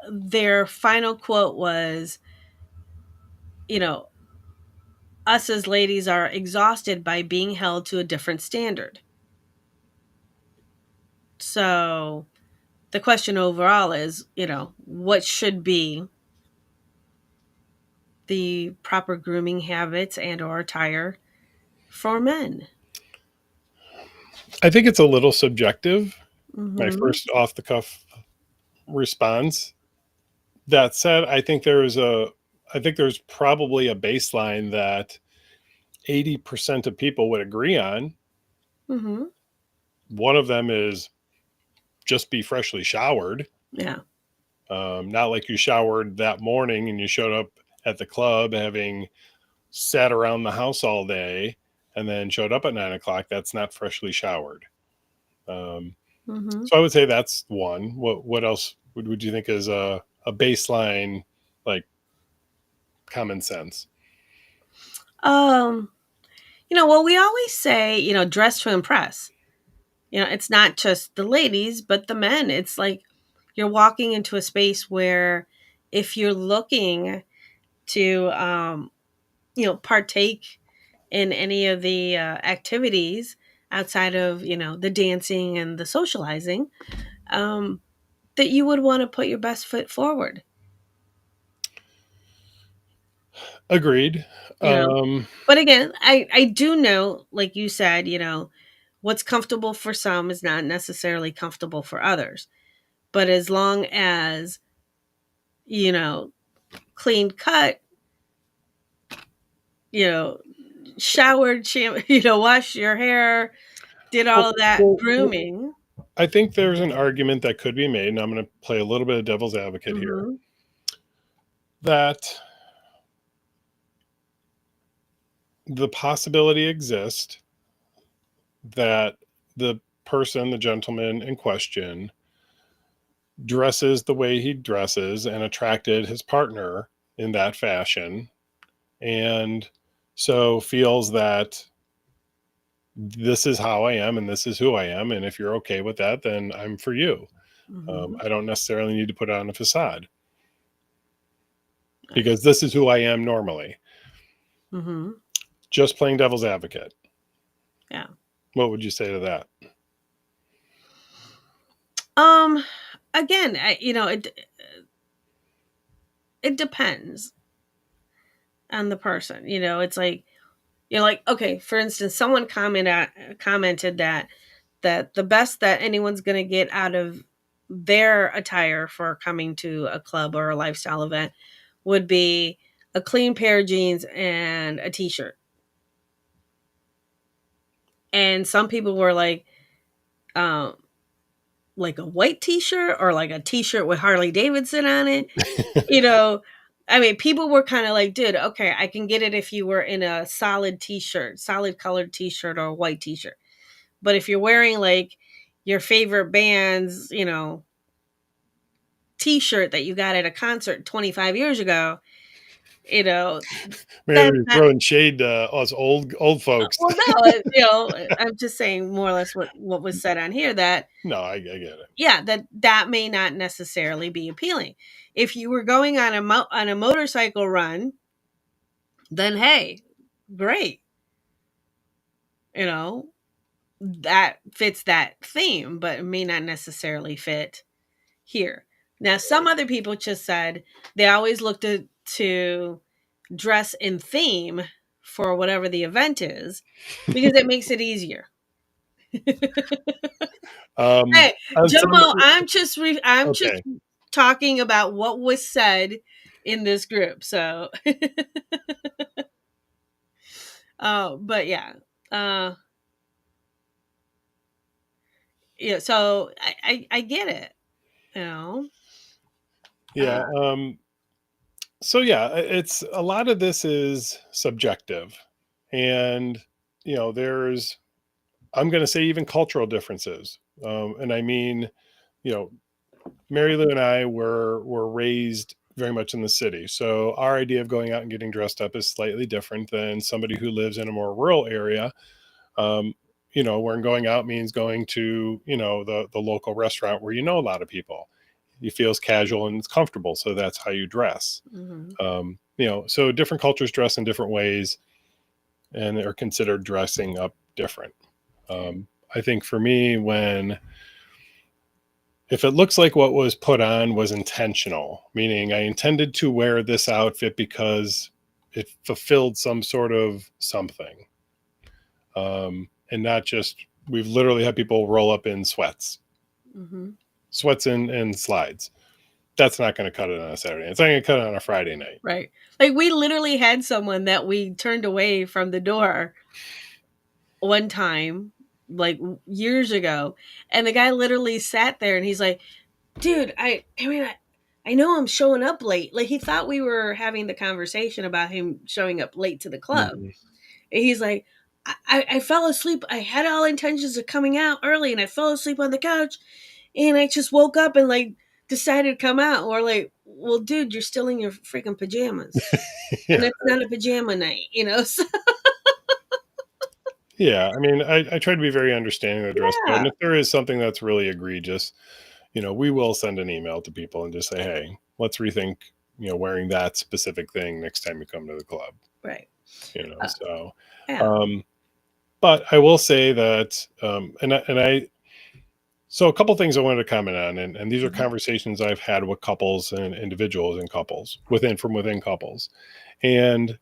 their final quote was, you know, us as ladies are exhausted by being held to a different standard. So the question overall is, what should be the proper grooming habits and or attire for men?
I think it's a little subjective. My
Mm-hmm.
first off the cuff response. That said, I think there's probably a baseline that 80% of people would agree on.
Mm-hmm.
One of them is just be freshly showered.
Yeah.
Not like you showered that morning and you showed up at the club having sat around the house all day and then showed up at 9 o'clock. That's not freshly showered. Um,
Mm-hmm.
so I would say that's one. What else would you think is a baseline, like, common sense?
Um, well, we always say, dress to impress. It's not just the ladies, but the men. It's like you're walking into a space where if you're looking to, partake in any of the activities outside of, the dancing and the socializing, um, that you would want to put your best foot forward,
Agreed.
you know.
Um,
But again, I do know, like you said, what's comfortable for some is not necessarily comfortable for others. But as long as, you know, clean cut, you know, showered, wash your hair, did all
well,
of that
well,
grooming.
I think there's an argument that could be made, and I'm going to play a little bit of devil's advocate here,
Mm-hmm.
that the possibility exists that the person, the gentleman in question, dresses the way he dresses and attracted his partner in that fashion, and so feels that this is how I am and this is who I am. And if you're okay with that, then I'm for you.
Mm-hmm.
I don't necessarily need to put on a facade because this is who I am normally.
Mm-hmm.
Just playing devil's advocate.
Yeah.
What would you say to that?
Um. Again, it depends on the person. It's like okay. For instance, someone commented that the best that anyone's going to get out of their attire for coming to a club or a lifestyle event would be a clean pair of jeans and a t-shirt. And some people were um, like a white t-shirt or like a t-shirt with Harley Davidson on it. You know, I mean, people were kind of like, dude, okay, I can get it if you were in a solid t-shirt, solid colored t-shirt or a white t-shirt. But if you're wearing like your favorite band's, t-shirt that you got at a concert 25 years ago, you know,
Maybe
that's
you're
not,
throwing shade to us old folks.
well, no, I'm just saying more or less what was said on here that,
No, I get it.
yeah, that may not necessarily be appealing. If you were going on a motorcycle run, then hey, great. You know, that fits that theme, but it may not necessarily fit here. Now, some other people just said they always look to dress in theme for whatever the event is because it makes it easier. Hey,
on some,
Jomo, I'm just
okay.
talking about what was said in this group. So, but yeah, uh, yeah. So I get it. You know,
Yeah.
uh,
So yeah, it's a lot of this is subjective, and there's, I'm going to say, even cultural differences, and I mean, you know, Mary Lou and I were raised very much in the city, so our idea of going out and getting dressed up is slightly different than somebody who lives in a more rural area. Um, where going out means going to the local restaurant where a lot of people. You feels casual and it's comfortable, so that's how you dress.
mhm.
So different cultures dress in different ways and are considered dressing up different. I think for me, if it looks like what was put on was intentional, meaning I intended to wear this outfit because it fulfilled some sort of something, and not just, we've literally had people roll up in
Mhm.
sweats and slides. That's not going to cut it on a Saturday. It's not going to cut it on a Friday night.
Right. Like we literally had someone that we turned away from the door one time, like years ago, and the guy literally sat there and he's like, "Dude, I know I'm showing up late." Like he thought we were having the conversation about him showing up late to the club.
Mhm.
And he's like, I fell asleep. I had all intentions of coming out early, and I fell asleep on the couch, and I just woke up and like decided to come out. Or like, well, dude, you're still in your freaking pajamas, and
Yeah.
it's not a pajama night, you know. So,
Yeah. I mean, I try to be very understanding of the dress code.
yeah,
And if there is something that's really egregious, we will send an email to people and just say, hey, let's rethink, wearing that specific thing next time you come to the club,
right, uh,
so,
yeah,
um, but I will say that, so a couple things I wanted to comment on, and these are
mhm,
conversations I've had with couples and individuals and couples from within couples. And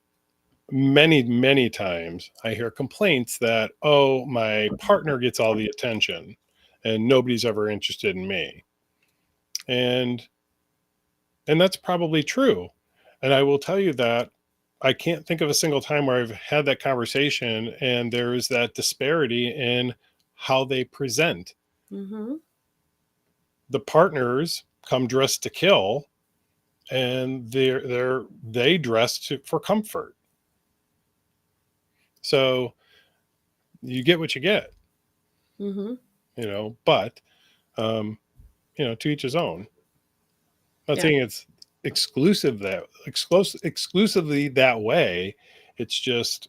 many times I hear complaints that, oh, my partner gets all the attention and nobody's ever interested in me. And that's probably true. And I will tell you that I can't think of a single time where I've had that conversation and there is that disparity in how they present.
mm-hmm,
The partners come dressed to kill, and they dress for comfort. So you get what you get,
mm-hmm,
but um, to each his own. I'm not
yeah,
saying it's exclusively that way. It's just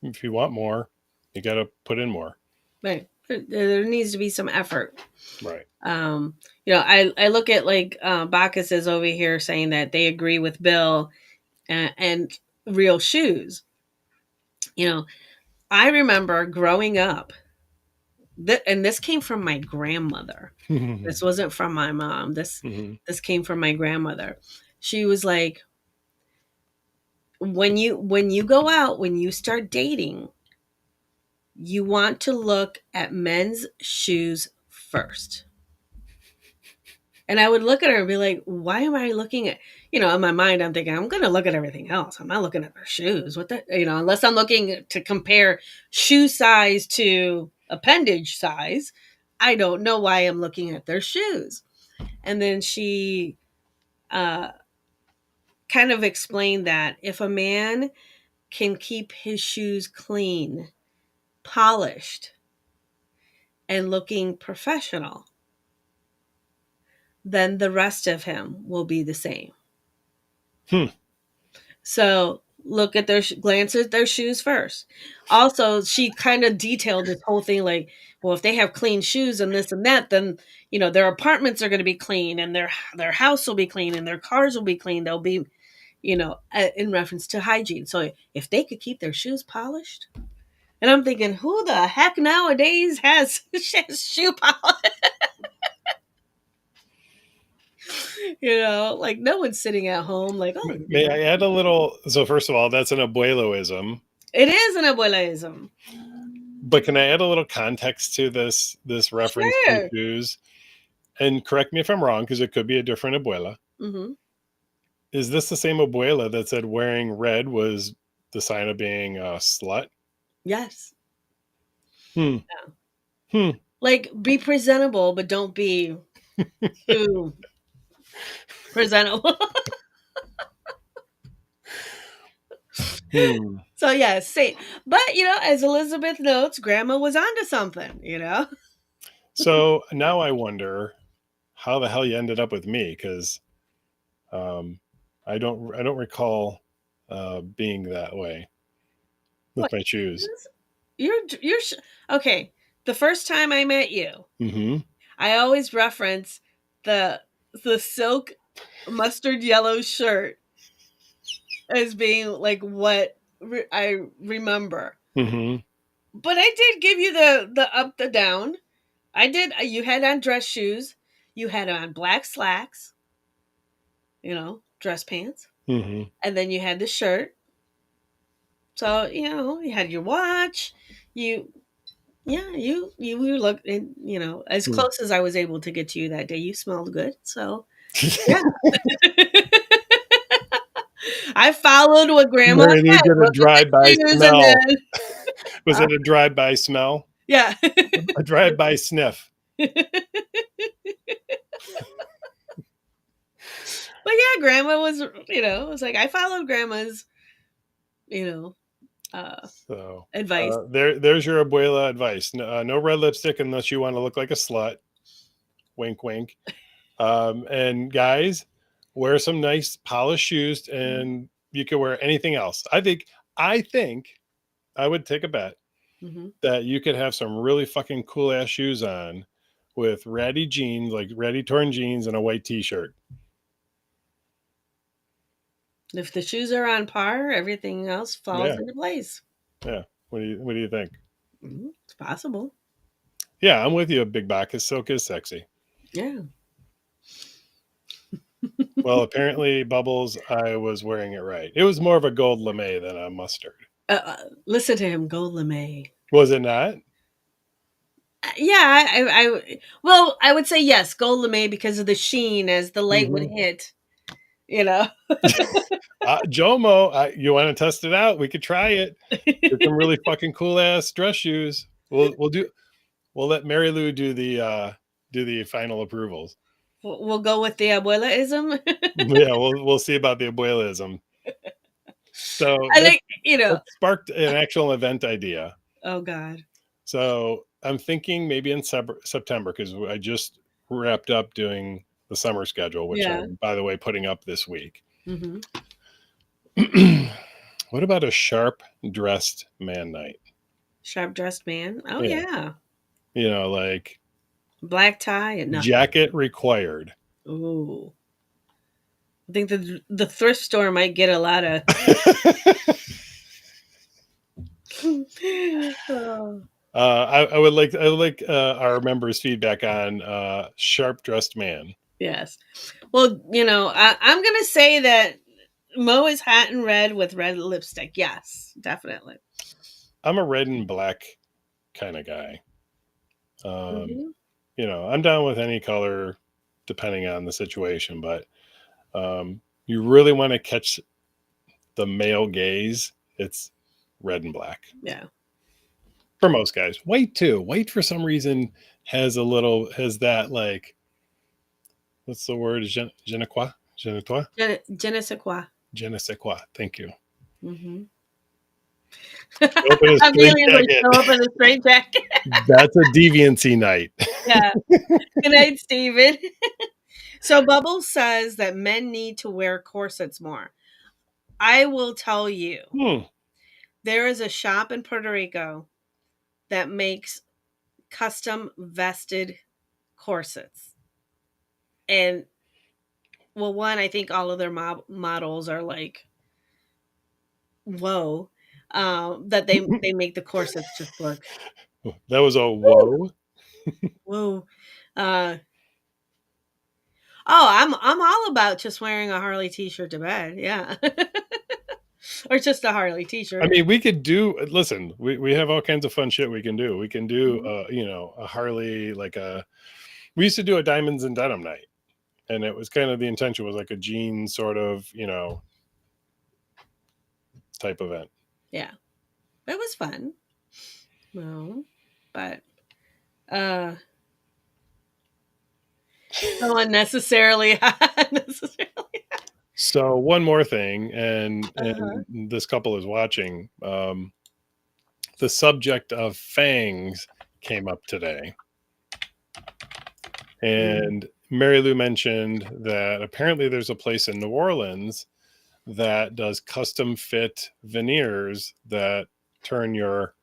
if you want more, you got to put in more.
right. There needs to be some effort.
Right.
Um, I look at like Bacchus is over here saying that they agree with Bill and real shoes. You know, I remember growing up, and this came from my grandmother. This wasn't from my mom.
Mhm.
This came from my grandmother. She was like, when you go out, when you start dating, you want to look at men's shoes first. And I would look at her and be like, why am I looking at, in my mind, I'm thinking, I'm going to look at everything else. I'm not looking at their shoes. What the, unless I'm looking to compare shoe size to appendage size, I don't know why I'm looking at their shoes. And then she uh, kind of explained that if a man can keep his shoes clean, polished, and looking professional, then the rest of him will be the same.
Hmm.
So look at glance at their shoes first. Also, she kind of detailed this whole thing like, well, if they have clean shoes and this and that, then their apartments are going to be clean, and their house will be clean, and their cars will be clean. They'll be, in reference to hygiene. So if they could keep their shoes polished, and I'm thinking, who the heck nowadays has shoe polish? Like no one's sitting at home like, oh,
May I add a little? So first of all, that's an abueloism.
it is an abuelaism.
But can I add a little context to this reference to
Sure.
shoes? And correct me if I'm wrong, because it could be a different abuela.
Mm-hmm.
Is this the same abuela that said wearing red was the sign of being a slut?
Yes.
Hmm.
Yeah.
Hmm.
Like, be presentable, but don't be too presentable.
Hmm.
So yeah, same. But as Elizabeth notes, Grandma was onto something.
So now I wonder how the hell you ended up with me, because um, I don't recall being that way with
What?
my shoes.
Okay. The first time I met you,
Hmm.
I always reference the the silk mustard yellow shirt as being like what I remember.
Hmm.
But I did give you the up the down. I did. You had on dress shoes. You had on black slacks. Dress pants,
Hmm.
and then you had the shirt. So you had your watch. You Yeah, you look, and as close as I was able to get to you that day. You smelled good, so yeah. I followed what Grandma
Mary Lou
said.
did a
Look at the
drive-by
shoes, and
smell.
then
Was it a drive-by smell?
yeah.
A drive-by sniff.
But yeah, Grandma was, it was like I followed Grandma's, you know, uh,
So
advice.
there's your abuela advice. No red lipstick unless you want to look like a slut. Wink, wink. And guys, wear some nice polished shoes, and you can wear anything else. I think I would take a bet
Hmm.
that you could have some really fucking cool ass shoes on with ratty jeans, like ratty torn jeans, and a white t-shirt.
If the shoes are on par, everything else falls
Yeah,
into place.
yeah. What do you think?
It's possible.
Yeah, I'm with you, Big Bacchus. Silk is sexy.
Yeah.
Well, apparently, Bubbles, I was wearing it right. It was more of a gold lame than a mustard.
Listen to him, Gold LeMay.
Was it not?
Yeah, well, I would say yes, Gold LeMay because of the sheen as the light would
Hmm.
hit. You know.
Jomo, you want to test it out? We could try it. Get some really fucking cool ass dress shoes. We'll let Mary Lou do the final approvals.
We'll go with the abuelaism.
Yeah, we'll see about the abuelism. So
I
that
think
that sparked an actual event idea.
Oh God.
So I'm thinking maybe in September, because I just wrapped up doing the summer schedule, which
Yeah.
I'm, by the way, putting up this week.
Hmm.
What about a sharp dressed man night?
Sharp dressed man. Oh
Yeah,
yeah.
like
Black tie and nothing.
jacket required.
Ooh. I think the thrift store might get a lot of. Oh.
I would like our members' feedback on sharp dressed man.
Yes. Well, I'm gonna say that Mo is hot and red with red lipstick. Yes, definitely.
I'm a red and black kind of guy. Um,
Hmm.
I'm down with any color depending on the situation, but you really want to catch the male gaze, it's red and black
Yeah.
for most guys. White too. White for some reason has that, like, what's the word? Je ne quoi? Je ne toi?
Je ne sais quoi.
Je ne sais quoi. Thank you.
Mm-hmm.
Open a straight
Amelia would
jacket.
show up in a straight jacket.
That's a deviancy night.
Yeah. Good night, Steven. So Bubbles says that men need to wear corsets more. I will tell you, there is a shop in Puerto Rico that makes custom vested corsets. And well, one, I think all of their models are like, whoa, that they make the corsets just look,
That was a whoa.
whoa. Uh, oh, I'm all about just wearing a Harley t-shirt to bed. Yeah. or just a Harley
I
T-shirt.
mean, we could do. Listen, we have all kinds of fun shit we can do. We can do,
Mhm.
a Harley like a. We used to do a diamonds and denim night, and it was kind of the intention was like a jean sort of type event.
Yeah, it was fun. Well, but uh, so unnecessarily, unnecessarily.
So one more thing, and
Uh-huh.
this couple is watching. The subject of fangs came up today,
Mm.
and Mary Lou mentioned that apparently there's a place in New Orleans that does custom fit veneers that turn your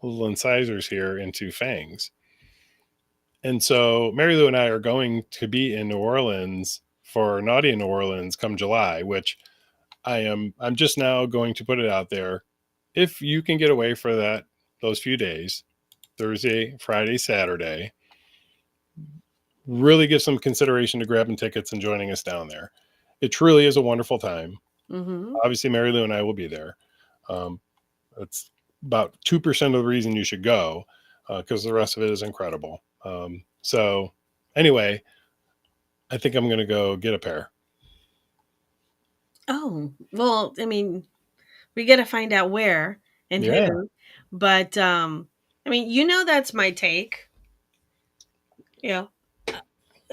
little incisors here into fangs. And so Mary Lou and I are going to be in New Orleans for Naughty in New Orleans come July, which I'm just now going to put it out there. If you can get away for those few days, Thursday, Friday, Saturday, really give some consideration to grabbing tickets and joining us down there. It truly is a wonderful time.
Mm-hmm.
Obviously, Mary Lou and I will be there. Um, that's about 2% of the reason you should go, because the rest of it is incredible. So, anyway, I think I'm going to go get a pair.
Oh, well, I mean, we got to find out where and
Yeah.
who, but I mean, that's my take. You know,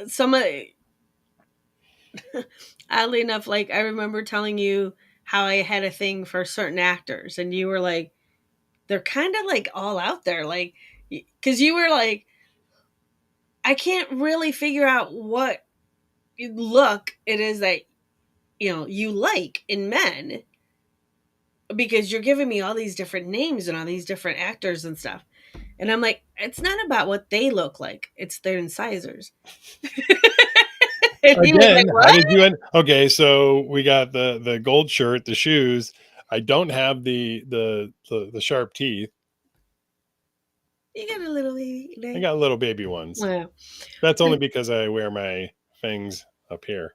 some of oddly enough, like I remember telling you how I had a thing for certain actors, and you were like, they're kind of like all out there, like, because you were like, I can't really figure out what look it is that you like in men because you're giving me all these different names and all these different actors and stuff. And I'm like, it's not about what they look like, it's their incisors. And he was
Again,
like,
how
what?
did you end? Okay, so we got the gold shirt, the shoes. I don't have the sharp teeth.
You got a little baby
I
leg.
got little baby ones.
Wow.
That's only because I wear my fangs up here.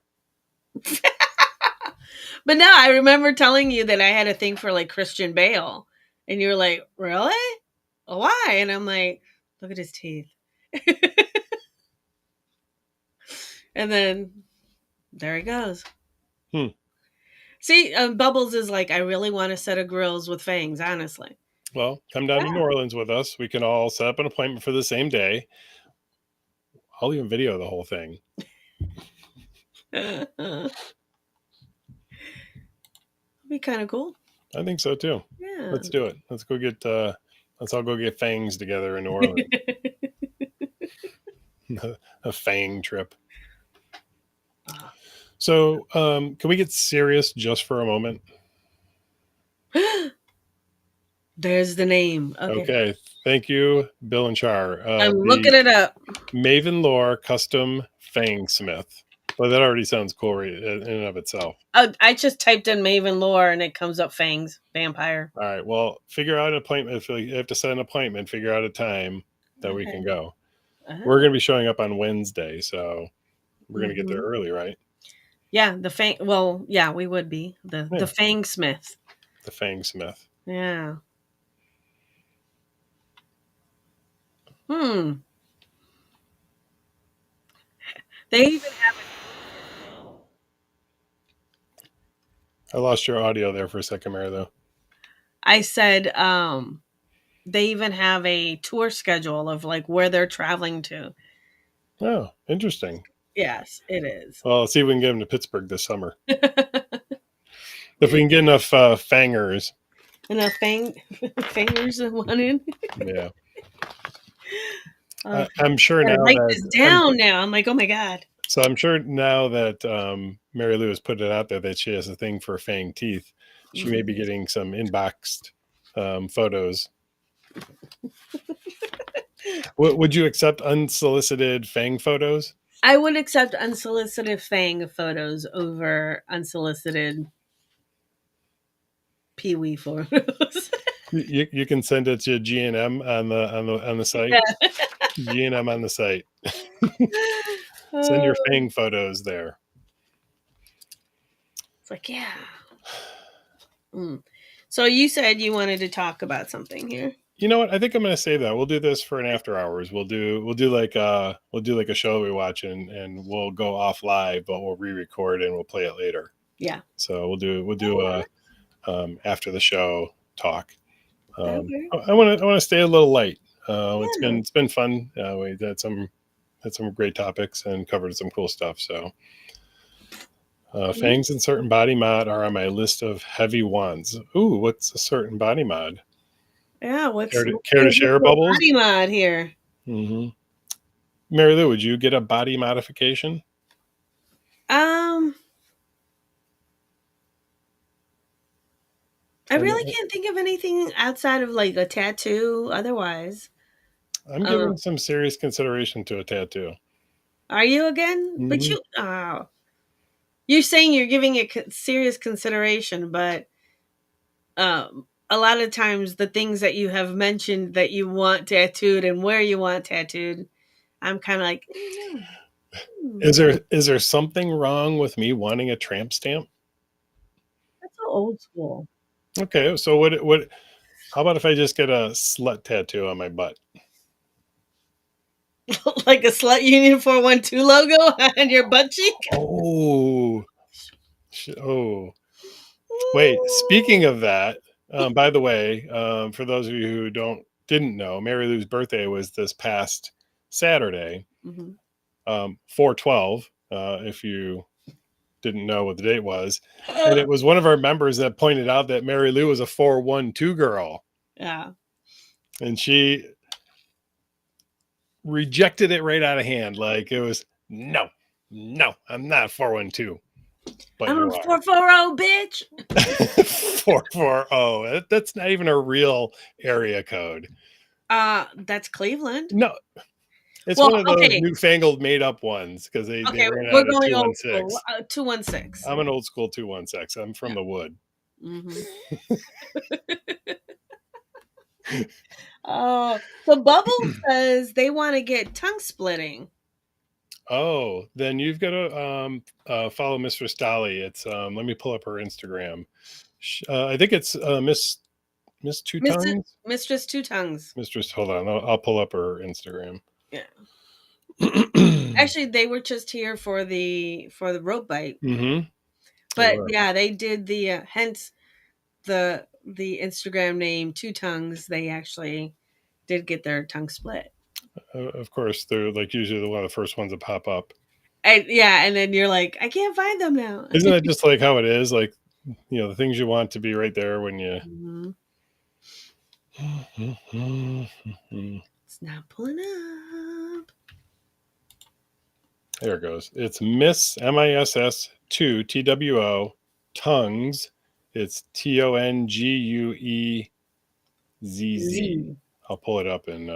But no, I remember telling you that I had a thing for like Christian Bale. And you were like, really? Why? And I'm like, look at his teeth. And then there he goes.
Hmm.
See, Bubbles is like, I really want a set of grills with fangs, honestly.
Well, come down to New Orleans with us. We can all set up an appointment for the same day. I'll even video the whole thing.
It'd be kind of cool.
I think so too.
Yeah.
Let's do it. Let's go get. Let's all go get fangs together in New Orleans. A fang trip. So, can we get serious just for a moment?
There's the name. Okay.
Okay. Thank you, Bill and Char.
I'm
The
looking it up.
Maven Lore Custom Fang Smith. Well, that already sounds cool in and of itself.
I just typed in Maven lore and it comes up fangs, vampire.
All right. Well, figure out an appointment. If you have to set an appointment, figure out a time that we
Okay.
can go.
Uh-huh.
We're going to be showing up on Wednesday, so we're going to get there
Mhm.
early, right?
Yeah, the fang. Well, yeah, we would be the Fang Smith.
The Fang Smith.
Yeah. Hmm. They even have
I lost your audio there for a second, Mary, though.
I said they even have a tour schedule of like where they're traveling to.
Oh, interesting.
Yes, it is.
Well, let's see if we can get them to Pittsburgh this summer. If we can get enough fangers.
Enough fingers in one end.
Yeah. I'm sure
I
now
write
that
this down now. I'm like, oh my god.
So I'm sure now that Mary Lou has put it out there that she has a thing for fang teeth, she may be getting some inboxed photos. Would you accept unsolicited fang photos?
I would accept unsolicited fang photos over unsolicited peewee photos.
You can send it to G and M on the site.
Yeah.
G and M on the site. Send your fang photos there.
It's like, yeah. Mm. So you said you wanted to talk about something here.
You know what? I think I'm going to save that. We'll do this for an after hours. We'll do like a show we watch, and we'll go off live, but we'll re-record and we'll play it later.
Yeah.
So we'll do a after the show talk.
Okay.
I want to stay a little light.
Yeah.
It's been fun. We had some great topics and covered some cool stuff. So fangs and certain body mod are on my list of heavy ones. Ooh, what's a certain body mod?
Yeah.
Care
What's
to
your
share, Bubbles?
body mod here?
Mm-hmm. Mary Lou, would you get a body modification?
I
I
really
know,
can't think of anything outside of like a tattoo. Otherwise,
I'm giving some serious consideration to a tattoo.
are you again? But
Mm-hmm.
you're saying you're giving it serious consideration, but a lot of times the things that you have mentioned that you want tattooed and where you want tattooed, I'm kind of like,
Is there something wrong with me wanting a tramp stamp?
that's so old school.
Okay, so what? How about if I just get a slut tattoo on my butt?
Like a Slut Union 412 logo on your butt cheek.
Oh, oh. Wait. Speaking of that, by the way, for those of you who didn't know, Mary Lou's birthday was this past Saturday,
Mhm.
4/12. If you didn't know what the date was, and it was one of our members that pointed out that Mary Lou was a 412 girl,
Yeah.
and she rejected it right out of hand. Like it was no, no, I'm not 412, but
I'm
you
a
are.
440, bitch.
440. That's not even a real area code.
That's Cleveland.
No, it's
Well,
one of those
okay.
newfangled made up ones because they
Okay,
ran
we're
out of
going old
216.
school. 216.
I'm an old school 216. I'm from the wood.
Mm-hmm. Oh, so Bubble says they want to get tongue splitting.
Oh, then you've got to follow Mistress Dolly. It's let me pull up her Instagram. I think it's Miss Two Tongues.
Mistress Two Tongues.
Mistress, hold on, I'll pull up her Instagram.
Yeah. Actually, they were just here for the rope bite.
Mm-hmm.
But yeah, they did the hence the Instagram name Two Tongues. They actually did get their tongue split.
Of course, they're like usually one of the first ones that pop up.
And yeah, and then you're like, I can't find them now.
Isn't that just like how it is? Like, you know, the things you want to be right there when you.
Mm-hmm. It's not pulling up.
There it goes. It's Miss MISS 2 TWO Tongues. It's TONGUEZZ. I'll pull it up and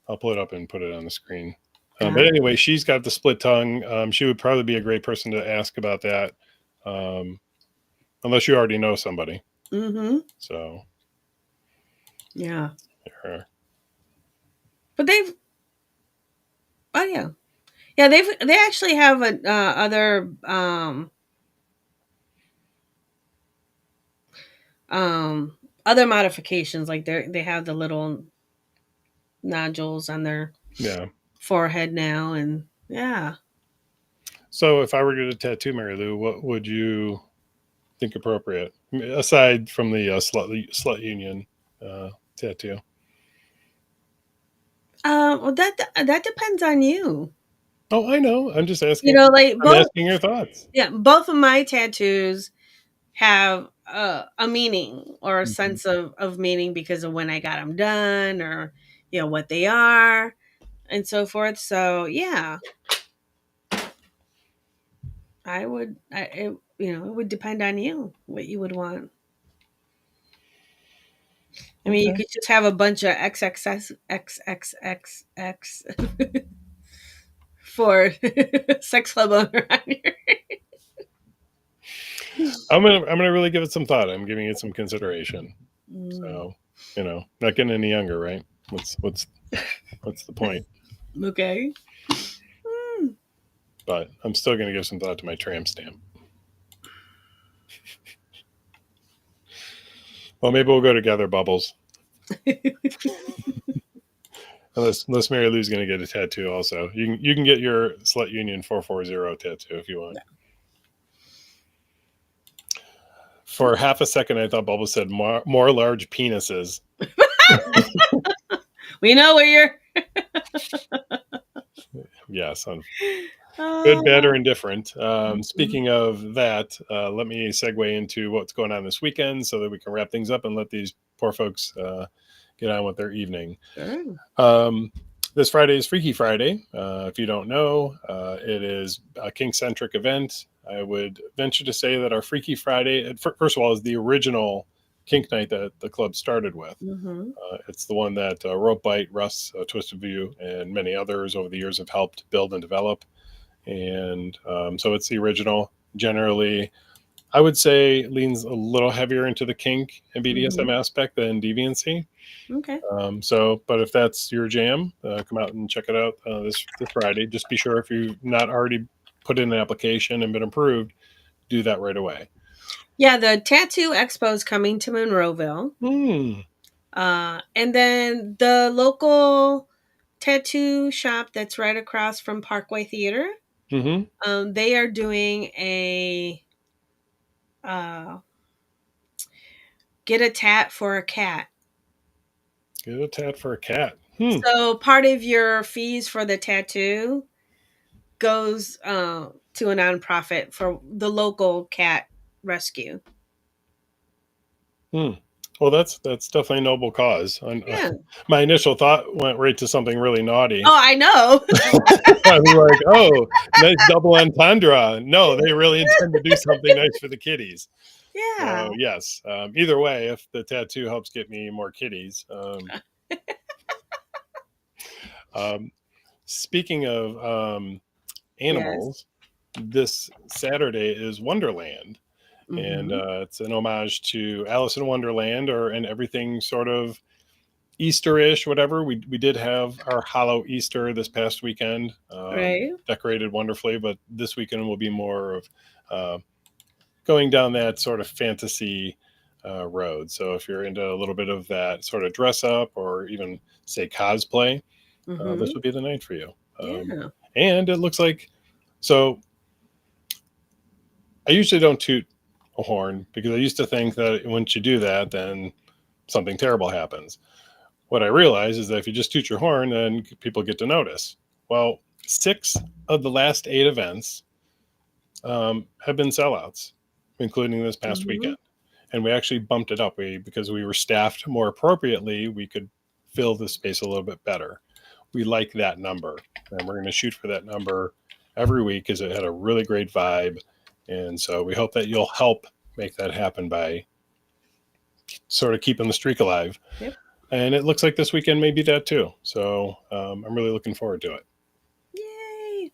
I'll pull it up and put it on the screen. But anyway, she's got the split tongue. She would probably be a great person to ask about that, unless you already know somebody.
Mm-hmm.
So,
yeah.
There.
But they've. Oh yeah, yeah. They actually have other other modifications. Like they have the little nodules on their forehead now, and yeah.
So if I were to get a tattoo, Mary Lou, what would you think appropriate aside from the slut union tattoo?
Well, that depends on you.
Oh, I know. I'm just asking.
You know, like
I'm asking your thoughts.
Yeah, both of my tattoos have a meaning or a sense of meaning because of when I got them done, or you know what they are, and so forth. So yeah, it would depend on you what you would want. I mean, you could just have a bunch of XXX for sex club owner on your.
I'm gonna really give it some thought. I'm giving it some consideration. So, you know, not getting any younger, right? What's the point?
Okay.
But I'm still gonna give some thought to my tramp stamp. Well, maybe we'll go together, Bubbles. Unless Mary Lou's going to get a tattoo also. You can get your Slut Union 440 tattoo if you want. For half a second, I thought Bubbles said more large penises.
We know where you're.
Yes, good, bad, or
Uh,
indifferent. Speaking of that, let me segue into what's going on this weekend so that we can wrap things up and let these poor folks get on with their evening.
sure.
This Friday is Freaky Friday. If you don't know, it is a kink-centric event. I would venture to say that our Freaky Friday, first of all, is the original kink night that the club started with.
Mm-hmm.
It's the one that Rope Bite, Russ, Twisted View, and many others over the years have helped build and develop. And so it's the original. Generally, I would say leans a little heavier into the kink and BDSM aspect than deviancy.
Okay.
But if that's your jam, come out and check it out this Friday. Just be sure if you've not already put in an application and been approved, do that right away.
Yeah, the Tattoo Expo is coming to Monroeville. And then the local tattoo shop that's right across from Parkway Theater, they are doing a get a tat for a cat.
Get a tat for a cat.
So part of your fees for the tattoo goes to a nonprofit for the local cat rescue.
Well, that's definitely a noble cause.
Yeah.
My initial thought went right to something really naughty.
Oh, I know.
I was like, oh, nice double entendre. No, they really intend to do something nice for the kitties.
Yeah.
So, yes. Either way, if the tattoo helps get me more kitties. Speaking of animals, this Saturday is Wonderland. And it's an homage to Alice in Wonderland and everything sort of Easter-ish, whatever. We did have our Hollow Easter this past weekend,
Right.
decorated wonderfully, but this weekend will be more of going down that sort of fantasy road. So if you're into a little bit of that sort of dress up or even say cosplay, this would be the night for you.
Yeah.
And it looks like, so I usually don't toot a horn because I used to think that once you do that, then something terrible happens. What I realize is that if you just toot your horn, then people get to notice. Well, 6 of the last 8 events have been sellouts, including this past weekend. And we actually bumped it up. Because we were staffed more appropriately, we could fill the space a little bit better. We like that number, and we're going to shoot for that number every week because it had a really great vibe. And so we hope that you'll help make that happen by sort of keeping the streak alive.
Yep.
And it looks like this weekend may be that too. So I'm really looking forward to it.
Yay.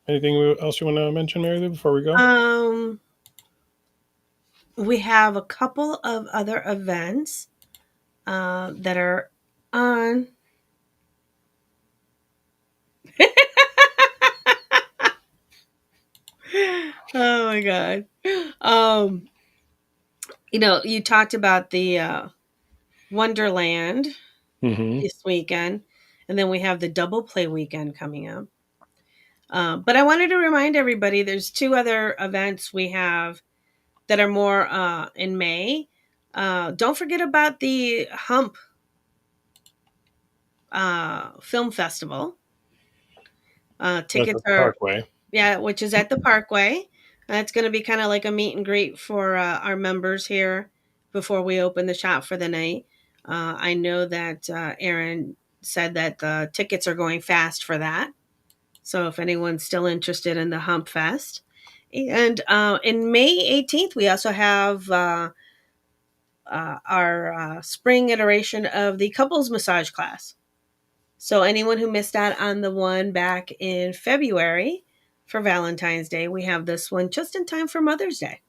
Anything else you want to mention, Mary Lou, before we go?
We have a couple of other events that are on. Oh my god. You talked about the Wonderland this weekend, and then we have the Double Play weekend coming up. But I wanted to remind everybody there's 2 other events we have that are more in May. Don't forget about the Hump Film Festival. Tickets are
Parkway.
Yeah, which is at the Parkway. It's going to be kind of like a meet and greet for our members here before we open the shop for the night. I know that Aaron said that the tickets are going fast for that. So if anyone's still interested in the Hump Fest. And in May 18th, we also have our spring iteration of the couples massage class. So anyone who missed out on the one back in February for Valentine's Day, we have this one just in time for Mother's Day.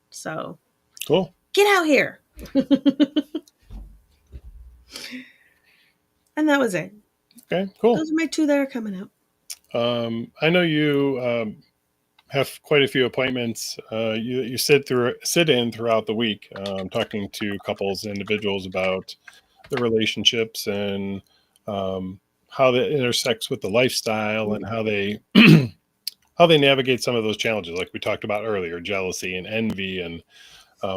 So
cool.
Get out here. And that was it.
Okay, cool.
Those are my 2 that are coming up.
I know you have quite a few appointments. You sit in throughout the week, talking to couples, individuals about the relationships and how that intersects with the lifestyle and how they how they navigate some of those challenges, like we talked about earlier, jealousy and envy, and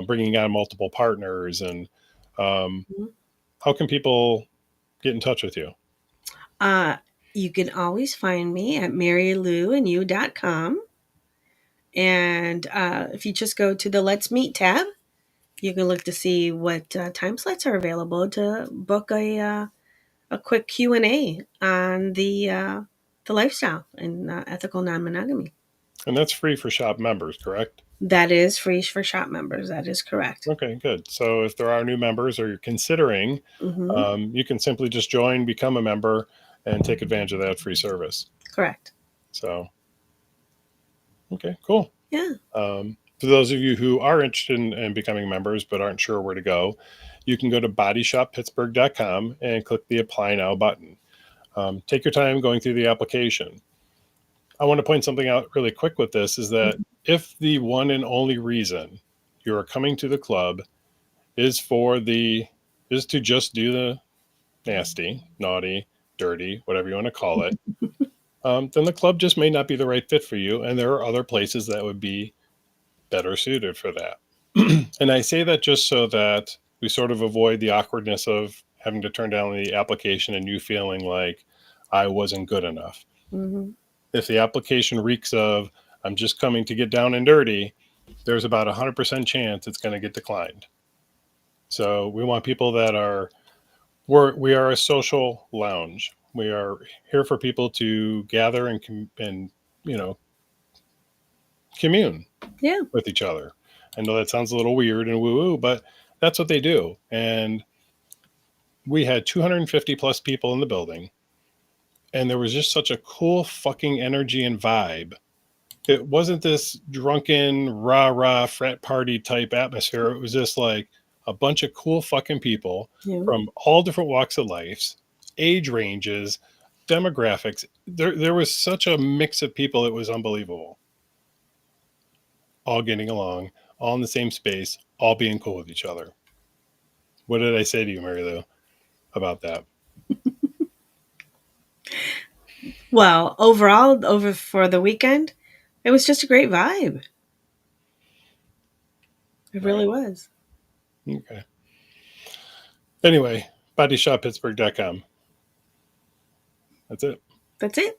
bringing on multiple partners. And um,
Mhm.
how can people get in touch with you?
Uh, you can always find me at marylouandyou.com. And if you just go to the Let's Meet tab, you can look to see what time slots are available to book a quick Q&A on the lifestyle and ethical non-monogamy.
And that's free for shop members, correct?
That is free for shop members. That is correct.
Okay, good. So if there are new members or you're considering,
Hmm.
you can simply just join, become a member, and take advantage of that free service.
Correct.
So, okay, cool.
Yeah.
For those of you who are interested in becoming members but aren't sure where to go, you can go to bodyshoppittsburgh.com and click the Apply Now button. Take your time going through the application. I want to point something out really quick with this is that if the one and only reason you are coming to the club is to just do the nasty, naughty, dirty, whatever you want to call it, then the club just may not be the right fit for you. And there are other places that would be better suited for that. And I say that just so that we sort of avoid the awkwardness of having to turn down the application and you feeling like I wasn't good enough.
Hmm.
If the application reeks of I'm just coming to get down and dirty, there's about 100% chance it's going to get declined. So we want people that we are a social lounge. We are here for people to gather and commune
Yeah.
with each other. I know that sounds a little weird and woo woo, but that's what they do. And we had 250 plus people in the building, and there was just such a cool fucking energy and vibe. It wasn't this drunken rah rah frat party type atmosphere. It was just like a bunch of cool fucking people
Yeah.
from all different walks of life, age ranges, demographics. There was such a mix of people. It was unbelievable. All getting along, all in the same space, all being cool with each other. What did I say to you, Marilu, about that?
Well, overall, over for the weekend, it was just a great vibe. It really was.
Okay. Anyway, bodyshoppittsburgh.com. That's it.
That's it.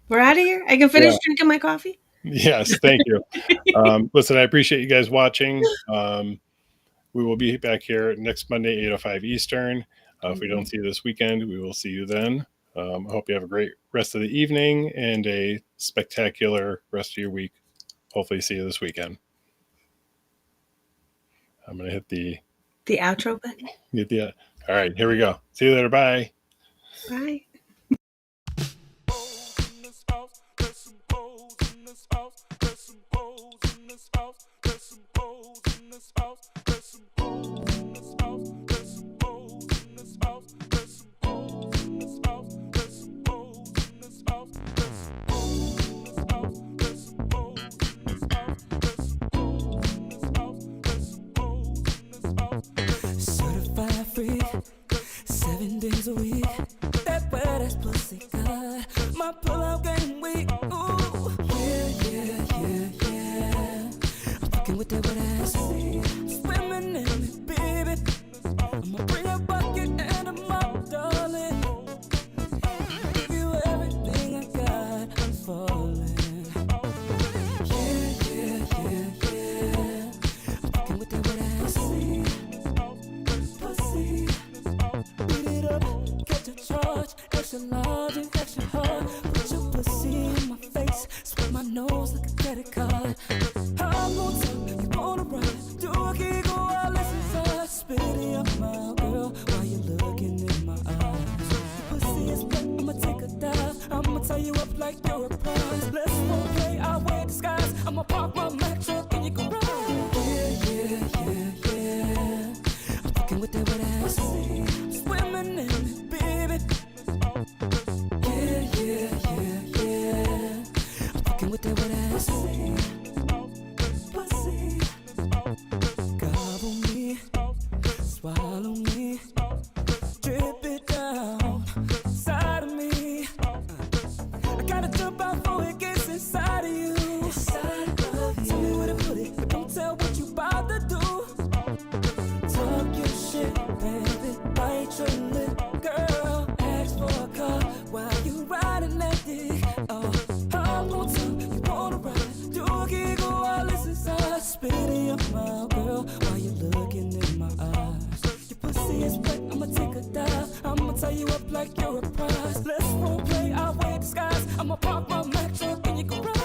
We're out of here. I can finish drinking my coffee.
Yes, thank you. Listen, I appreciate you guys watching. We will be back here next Monday, 8:05 Eastern. If we don't see you this weekend, we will see you then. I hope you have a great rest of the evening and a spectacular rest of your week. Hopefully see you this weekend. I'm going to hit the
outro button.
All right, here we go. See you later. Bye.
Bye.
Certified freak, 7 days a week. That wet ass pussy good. My pull-out game weak. Ooh, yeah. I'm fucking with that wet ass. Swimming in it, baby. I'ma bring a bucket and a mop, darling. Give you everything I got. I'm falling. Yeah. I'm fucking with that wet ass. Pussy. Beat it up, catch a charge. Extra large and extra hard. Put your pussy in my face. Swipe my nose like a credit card. I'm on top, you wanna ride. Do a giggle while it's inside. Spit in your mouth, girl, while you're looking in my eyes. Your pussy is wet, I'ma take a dive. I'ma tie you up like you're a prize. Let's play, I'll wear disguise. I'ma park my Mack truck and you can ride. Yeah. I'm fucking with that wet ass. Swimming in it, baby. Yeah. I'm fucking with that wet ass. while this is us. Spit it in your mouth, girl, while you're looking in my eyes. Your pussy is wet, I'ma take a dive. I'ma tie you up like you're a prize. Let's role play our way disguise. I'ma pop my match up in your garage.